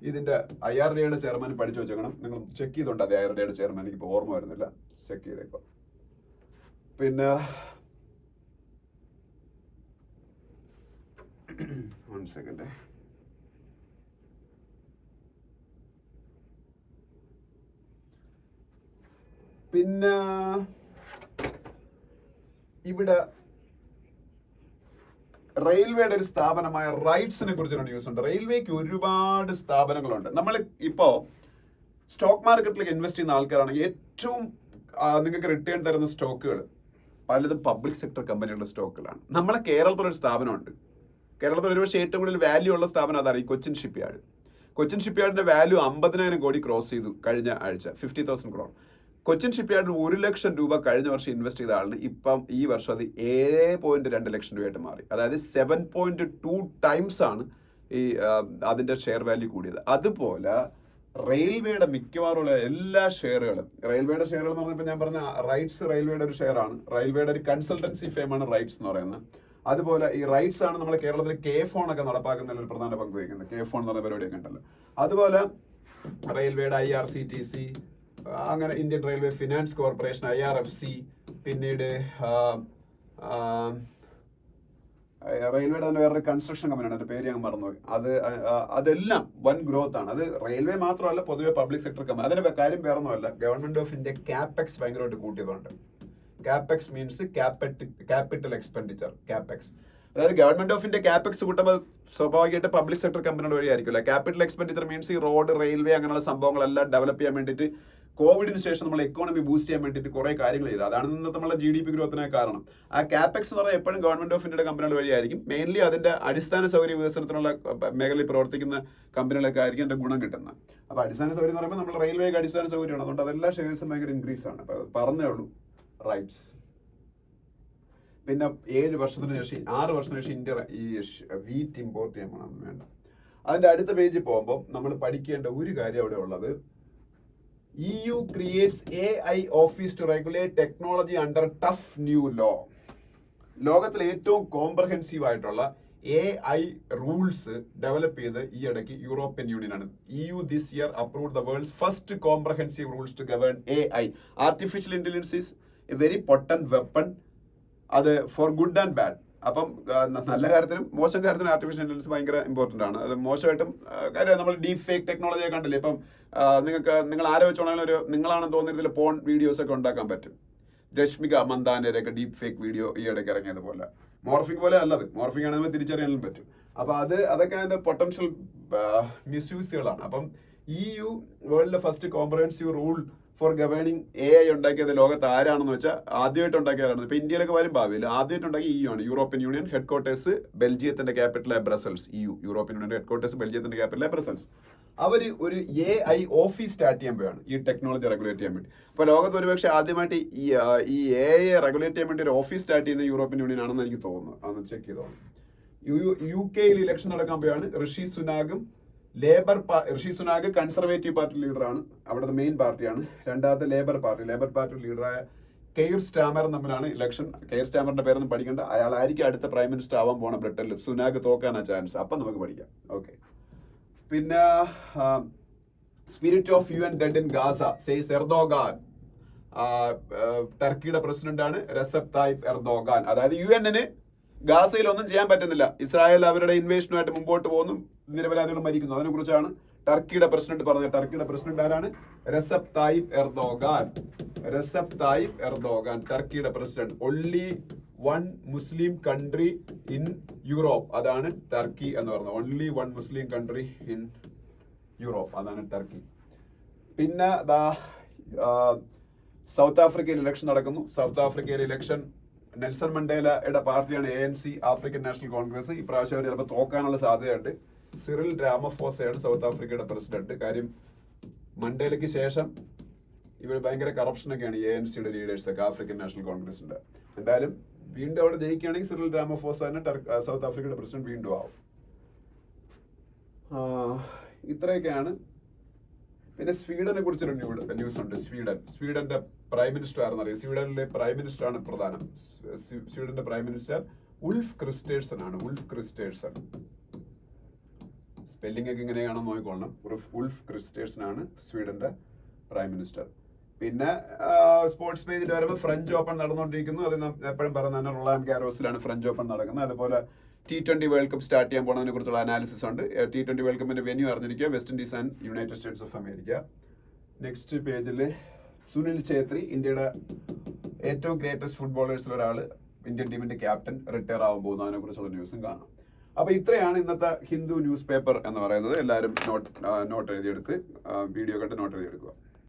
ഇതിന്റെ IRDAയുടെ ചെയർമാൻ പഠിച്ചു വെച്ചേക്കണം, നിങ്ങൾ ചെക്ക് ചെയ്തോണ്ട്. അത് IRDAയുടെ ചെയർമാൻ എനിക്ക് ഇപ്പോൾ ഓർമ്മ വരുന്നില്ല, ചെക്ക് ചെയ്തേക്കോ. പിന്നെ വൺ സെക്കൻഡ്. പിന്നെ ഇവിടെ റെയിൽവേയുടെ ഒരു സ്ഥാപനമായ റൈറ്റ്സിനെ കുറിച്ചൊരു ന്യൂസ് ഉണ്ട്. റെയിൽവേക്ക് ഒരുപാട് സ്ഥാപനങ്ങളുണ്ട്. നമ്മൾ ഇപ്പോൾ സ്റ്റോക്ക് മാർക്കറ്റിലേക്ക് ഇൻവെസ്റ്റ് ചെയ്യുന്ന ആൾക്കാരാണ്. ഏറ്റവും നിങ്ങൾക്ക് റിട്ടേൺ തരുന്ന സ്റ്റോക്കുകൾ പലതും പബ്ലിക് സെക്ടർ കമ്പനികളുടെ സ്റ്റോക്കുകളാണ്. നമ്മളെ കേരളത്തിലൊരു സ്ഥാപനമുണ്ട്. കേരളത്തിൽ ഒരുപക്ഷെ ഏറ്റവും കൂടുതൽ വാല്യൂ ഉള്ള സ്ഥാപനം അതാണ്, ഈ കൊച്ചിൻ ഷിപ്പ്യാർഡ്. കൊച്ചിൻ ഷിപ്പ്യാർഡിന്റെ വാല്യൂ 50,000 കോടി ക്രോസ് ചെയ്തു കഴിഞ്ഞ ആഴ്ച, 50,000 crore. കൊച്ചിൻ ഷിപ്പ്യാർഡിൽ 1 ലക്ഷം രൂപ കഴിഞ്ഞ വർഷം ഇൻവെസ്റ്റ് ചെയ്ത ആളിന് ഇപ്പം ഈ വർഷം അത് 7.2 ലക്ഷം രൂപയായിട്ട് മാറി. അതായത് 7.2 ടൈംസ് ആണ് ഈ അതിന്റെ ഷെയർ വാല്യൂ കൂടിയത്. അതുപോലെ റെയിൽവേയുടെ മിക്കവാറുള്ള എല്ലാ ഷെയറുകളും, റെയിൽവേയുടെ ഷെയറുകൾ എന്ന് പറഞ്ഞപ്പോൾ ഞാൻ പറഞ്ഞ റൈറ്റ്സ് റെയിൽവേയുടെ ഒരു ഷെയർ ആണ്. റെയിൽവേയുടെ ഒരു കൺസൾട്ടൻസി ഫേമാണ് റൈറ്റ്സ് എന്ന് പറയുന്നത്. അതുപോലെ ഈ റൈറ്റ്സ് ആണ് നമ്മുടെ കേരളത്തിൽ KFON ഒക്കെ നടപ്പാക്കുന്നതിൽ ഒരു പ്രധാന പങ്ക് വഹിക്കുന്നത്. KFON എന്ന് പറഞ്ഞ പരിപാടിയൊക്കെ ഉണ്ടല്ലോ. അതുപോലെ റെയിൽവേയുടെ IRCTC, അങ്ങനെ Indian railway finance corporation IRFC, പിന്നീട് റെയിൽവേയുടെ തന്നെ വേറൊരു കൺസ്ട്രക്ഷൻ കമ്പനിയാണ്, അതിന്റെ പേര് ഞാൻ മറന്നുപോയി. അതെല്ലാം വൻ ഗ്രോത്ത് ആണ്. അത് റെയിൽവേ മാത്രമല്ല, പൊതുവെ പബ്ലിക് സെക്ടർ കമ്പനി. അതിന്റെ കാര്യം വേറൊന്നുമല്ല, ഗവൺമെന്റ് ഓഫ് ഇന്ത്യ കാപ്പെക്സ് ഭയങ്കരമായിട്ട് കൂട്ടിയതുകൊണ്ട്. Capex means capital expenditure. Capex അതായത് ഗവൺമെന്റ് ഓഫ് ഇന്ത്യ കാപ്പെക്സ് കൂട്ടുമ്പോൾ സ്വാഭാവികമായിട്ട് പബ്ലിക് സെക്ടർ കമ്പനിയുടെ വഴിയായിരിക്കില്ല. ക്യാപിറ്റൽ എക്സ്പെൻഡിച്ചർ മീൻസ് ഈ റോഡ്, റെയിൽവേ അങ്ങനെയുള്ള സംഭവങ്ങളെല്ലാം ഡെവലപ്പ് ചെയ്യാൻ വേണ്ടിയിട്ട് കോവിഡിന് ശേഷം നമ്മൾ എക്കോണമി ബൂസ്റ്റ് ചെയ്യാൻ വേണ്ടിയിട്ട് കുറെ കാര്യങ്ങൾ ചെയ്തു. അതാണ് ഇന്നത്തെ നമ്മളെ GDP ഗ്രോത്തിന് കാരണം. ആ കാപ്പെക്സ് എന്ന് പറഞ്ഞാൽ എപ്പോഴും ഗവൺമെന്റ് ഓഫ് ഇന്ത്യയുടെ കമ്പനികൾ വഴിയായിരിക്കും. മെയിൻലി അതിന്റെ അടിസ്ഥാന സൗകര്യ വികസനത്തിനുള്ള മേഖലയിൽ പ്രവർത്തിക്കുന്ന കമ്പനികളൊക്കെ ആയിരിക്കും അതിന്റെ ഗുണം കിട്ടുന്നത്. അപ്പൊ അടിസ്ഥാന സൗകര്യം എന്ന് പറയുമ്പോൾ നമ്മൾ റെയിൽവേക്ക് അടിസ്ഥാന സൗകര്യമാണ്. അതുകൊണ്ട് അതെല്ലാ ഷെയർസും ഭയങ്കര ഇൻക്രീസ് ആണ്. അപ്പൊ പറഞ്ഞേ ഉള്ളൂ റൈറ്റ്സ്. പിന്നെ 6 വർഷത്തിന് ശേഷം ഇന്ത്യ ഈ വീറ്റ് ഇമ്പോർട്ട് ചെയ്യാൻ പോകണം വേണ്ട. അതിന്റെ അടുത്ത പേജിൽ പോകുമ്പോൾ നമ്മൾ പഠിക്കേണ്ട ഒരു കാര്യം അവിടെ ഉള്ളത്, EU creates AI office to regulate technology under tough new law. ലോകത്തിലെ ഏറ്റവും കോംപ്രഹെൻസീവ് ആയിട്ടുള്ള AI റൂൾസ് ഡെവലപ്പ് ചെയ്ത് ഈ ഇടയ്ക്ക് യൂറോപ്യൻ യൂണിയൻ ആണ്. EU this year approved the world's first comprehensive rules to govern AI. Artificial intelligence is a very potent weapon. അത് four good and bad. അപ്പം നല്ല കാര്യത്തിനും മോശം കാര്യത്തിനും ആർട്ടിഫിഷ്യൽ ഇന്റലിജൻസ് ഭയങ്കര ഇമ്പോർട്ടൻ്റ് ആണ്. അത് മോശമായിട്ടും കാര്യം നമ്മൾ ഡീപ് ഫേക്ക് ടെക്നോളജിയെ കണ്ടില്ലേ. ഇപ്പം നിങ്ങൾ ആരെ വെച്ചോണെങ്കിലും നിങ്ങളാണെന്ന് തോന്നുന്ന ഇതിൽ പോൺ വീഡിയോസ് ഒക്കെ ഉണ്ടാക്കാൻ പറ്റും. രശ്മിക മന്ദാനയൊക്കെ ഡീപ് ഫേക്ക് വീഡിയോ ഈ ഇടയ്ക്ക് ഇറങ്ങിയതുപോലെ. മോർഫിംഗ് പോലെ അല്ലത്, മോർഫിംഗ് ആണെങ്കിൽ തിരിച്ചറിയാനും പറ്റും. അപ്പൊ അതൊക്കെ അതിന്റെ പൊട്ടൻഷ്യൽ മിസ്യൂസുകളാണ്. അപ്പം EU വേൾഡിലെ first comprehensive rule for governing AI ഉണ്ടാക്കിയത് ലോകത്ത് ആരാണെന്ന് വെച്ചാൽ ആദ്യമായിട്ട് ഉണ്ടാക്കിയതാണ്. ഇപ്പൊ ഇന്ത്യയിലൊക്കെ വരും ഭാവിയിൽ. ആദ്യമായിട്ട് ഉണ്ടാക്കിയ EU ആണ്. യൂറോപ്യൻ യൂണിയൻ ഹെഡ്ക്വാർട്ടേഴ്സ് ബെൽജിയത്തിന്റെ ക്യാപിറ്റലായ ബ്രസൽസ്. യൂറോപ്യൻ യൂണിയൻ ഹെഡ്ക്വാർട്ടേഴ്സ് ബെൽജിയത്തിന്റെ ക്യാപിറ്റലായ ബ്രസൽസ്. അവർ ഒരു AI ഓഫീസ് സ്റ്റാർട്ട് ചെയ്യാൻ പോയാണ് ഈ ടെക്നോളജി റെഗുലേറ്റ് ചെയ്യാൻ വേണ്ടി. അപ്പൊ ലോകത്ത് ഒരുപക്ഷെ ആദ്യമായിട്ട് ഈ AI റെഗുലേറ്റ് ചെയ്യാൻ വേണ്ടി ഒരു ഓഫീസ് സ്റ്റാർട്ട് ചെയ്യുന്ന യൂറോപ്യൻ യൂണിയൻ ആണെന്ന് എനിക്ക് തോന്നുന്നു. അതൊന്ന് ചെക്ക് ചെയ്തോളാം. UK ഇലക്ഷൻ നടക്കാൻ പോയാണ്. ഋഷി സുനാക് കൺസർവേറ്റീവ് പാർട്ടി ലീഡറാണ്, അവിടുത്തെ മെയിൻ പാർട്ടിയാണ്. രണ്ടാമത്തെ ലേബർ പാർട്ടി ലീഡറായ കെയർ സ്റ്റാമർ തമ്മിലാണ് ഇലക്ഷൻ. കെയർ സ്റ്റാമറിന്റെ പേരൊന്നും പഠിക്കേണ്ട, അയാളായിരിക്കും അടുത്ത പ്രൈം മിനിസ്റ്റർ ആവാൻ പോണ ബ്രിട്ടനിൽ. സുനാക് തോക്കാനാ ചാൻസ്. അപ്പം നമുക്ക് പഠിക്കാം. ഓക്കെ. പിന്നെ spirit of UN dead in Gaza says Erdogan. ടർക്കിയുടെ പ്രസിഡന്റ് ആണ് റെസെപ് തായിപ്പ് എർദോഗാൻ. അതായത് UN-ന് ഗാസയിൽ ഒന്നും ചെയ്യാൻ പറ്റുന്നില്ല. ഇസ്രായേൽ അവരുടെ ഇൻവേഷനുമായിട്ട് മുമ്പോട്ട് പോകുന്നു, നിരപരാധികൾ മരിക്കുന്നു. അതിനെ കുറിച്ചാണ് ടർക്കിയുടെ പ്രസിഡന്റ് പറഞ്ഞത്. ടർക്കിയുടെ പ്രസിഡന്റ് ആരാണ്? Recep Tayyip Erdogan. ടർക്കിയുടെ president. Only one Muslim country in Europe, അതാണ് ടർക്കി എന്ന് പറയുന്നത്. Only one Muslim country in Europe, അതാണ് ടർക്കി. പിന്നെ സൗത്ത് ആഫ്രിക്കയിൽ ഇലക്ഷൻ നടക്കുന്നു. സൗത്ത് ആഫ്രിക്കയിൽ ഇലക്ഷൻ നെൽസൺ മണ്ടേലയുടെ പാർട്ടിയാണ് ANC, ആഫ്രിക്കൻ നാഷണൽ കോൺഗ്രസ്. ഇപ്രാവശ്യം അവർ ചിലപ്പോൾ തോക്കാനുള്ള സാധ്യതയുണ്ട്. സിറിൽ രാമഫോസയാണ് സൗത്ത് ആഫ്രിക്കയുടെ പ്രസിഡന്റ്. കാര്യം മണ്ടേലയ്ക്ക് ശേഷം ഇവർ ഭയങ്കര കറപ്ഷനൊക്കെയാണ് ANC-യുടെ ലീഡേഴ്സൊക്കെ, ആഫ്രിക്കൻ നാഷണൽ കോൺഗ്രസിന്റെ. എന്തായാലും വീണ്ടും അവിടെ ജയിക്കുകയാണെങ്കിൽ സിറിൽ രാമഫോസ തന്നെ സൗത്ത് ആഫ്രിക്കയുടെ പ്രസിഡന്റ് വീണ്ടും ആവും. ഇത്രയൊക്കെയാണ്. പിന്നെ സ്വീഡനെ കുറിച്ചൊരു ന്യൂസ് ഉണ്ട്. സ്വീഡന്റെ പ്രൈം മിനിസ്റ്റർ ആണെന്നറിയാം. സ്വീഡനിലെ പ്രൈം മിനിസ്റ്റർ ആണ് പ്രധാനം. സ്വീഡന്റെ പ്രൈം മിനിസ്റ്റർ ഉൾഫ് ക്രിസ്റ്റേഴ്സൺ ആണ്. ഉൾഫ് ക്രിസ്റ്റേഴ്സൺ, സ്പെല്ലിംഗ് ഒക്കെ ഇങ്ങനെയാണെന്ന് നോക്കിക്കൊള്ളണം. ഉൾഫ് ക്രിസ്റ്റേഴ്സൺ ആണ് സ്വീഡന്റെ പ്രൈം മിനിസ്റ്റർ. പിന്നെ സ്പോർട്സ് പേജിൽ വരുമ്പോൾ ഫ്രഞ്ച് ഓപ്പൺ നടന്നുകൊണ്ടിരിക്കുന്നു. അത് എപ്പോഴും പറയുന്നത് റൊളാൻഡ് ഗാരോസിലാണ് ഫ്രഞ്ച് ഓപ്പൺ നടക്കുന്നത്. അതുപോലെ T20 വേൾഡ് കപ്പ് സ്റ്റാർട്ട് ചെയ്യാൻ പോകുന്നതിനെ കുറിച്ചുള്ള അനാലിസിസ് ഉണ്ട്. T20 വേൾഡ് കപ്പിന്റെ വെന്യൂ അറിഞ്ഞിരിക്കുക, west Indies and United States of America. Next പേജിൽ സുനിൽ ഛേത്രി, ഇന്ത്യയുടെ ഏറ്റവും ഗ്രേറ്റസ്റ്റ് ഫുട്ബോളേഴ്സിൽ ഒരാൾ, ഇന്ത്യൻ ടീമിന്റെ ക്യാപ്റ്റൻ, റിട്ടയർ ആവാൻ പോകുന്നു. അതിനെ കുറിച്ചുള്ള ന്യൂസും കാണാം. അപ്പൊ ഇത്രയാണ് ഇന്നത്തെ ഹിന്ദു ന്യൂസ് പേപ്പർ എന്ന് പറയുന്നത്. എല്ലാവരും നോട്ട് എഴുതിയെടുത്ത് വീഡിയോ കണ്ട് നോട്ട് എഴുതിയെടുക്കുക.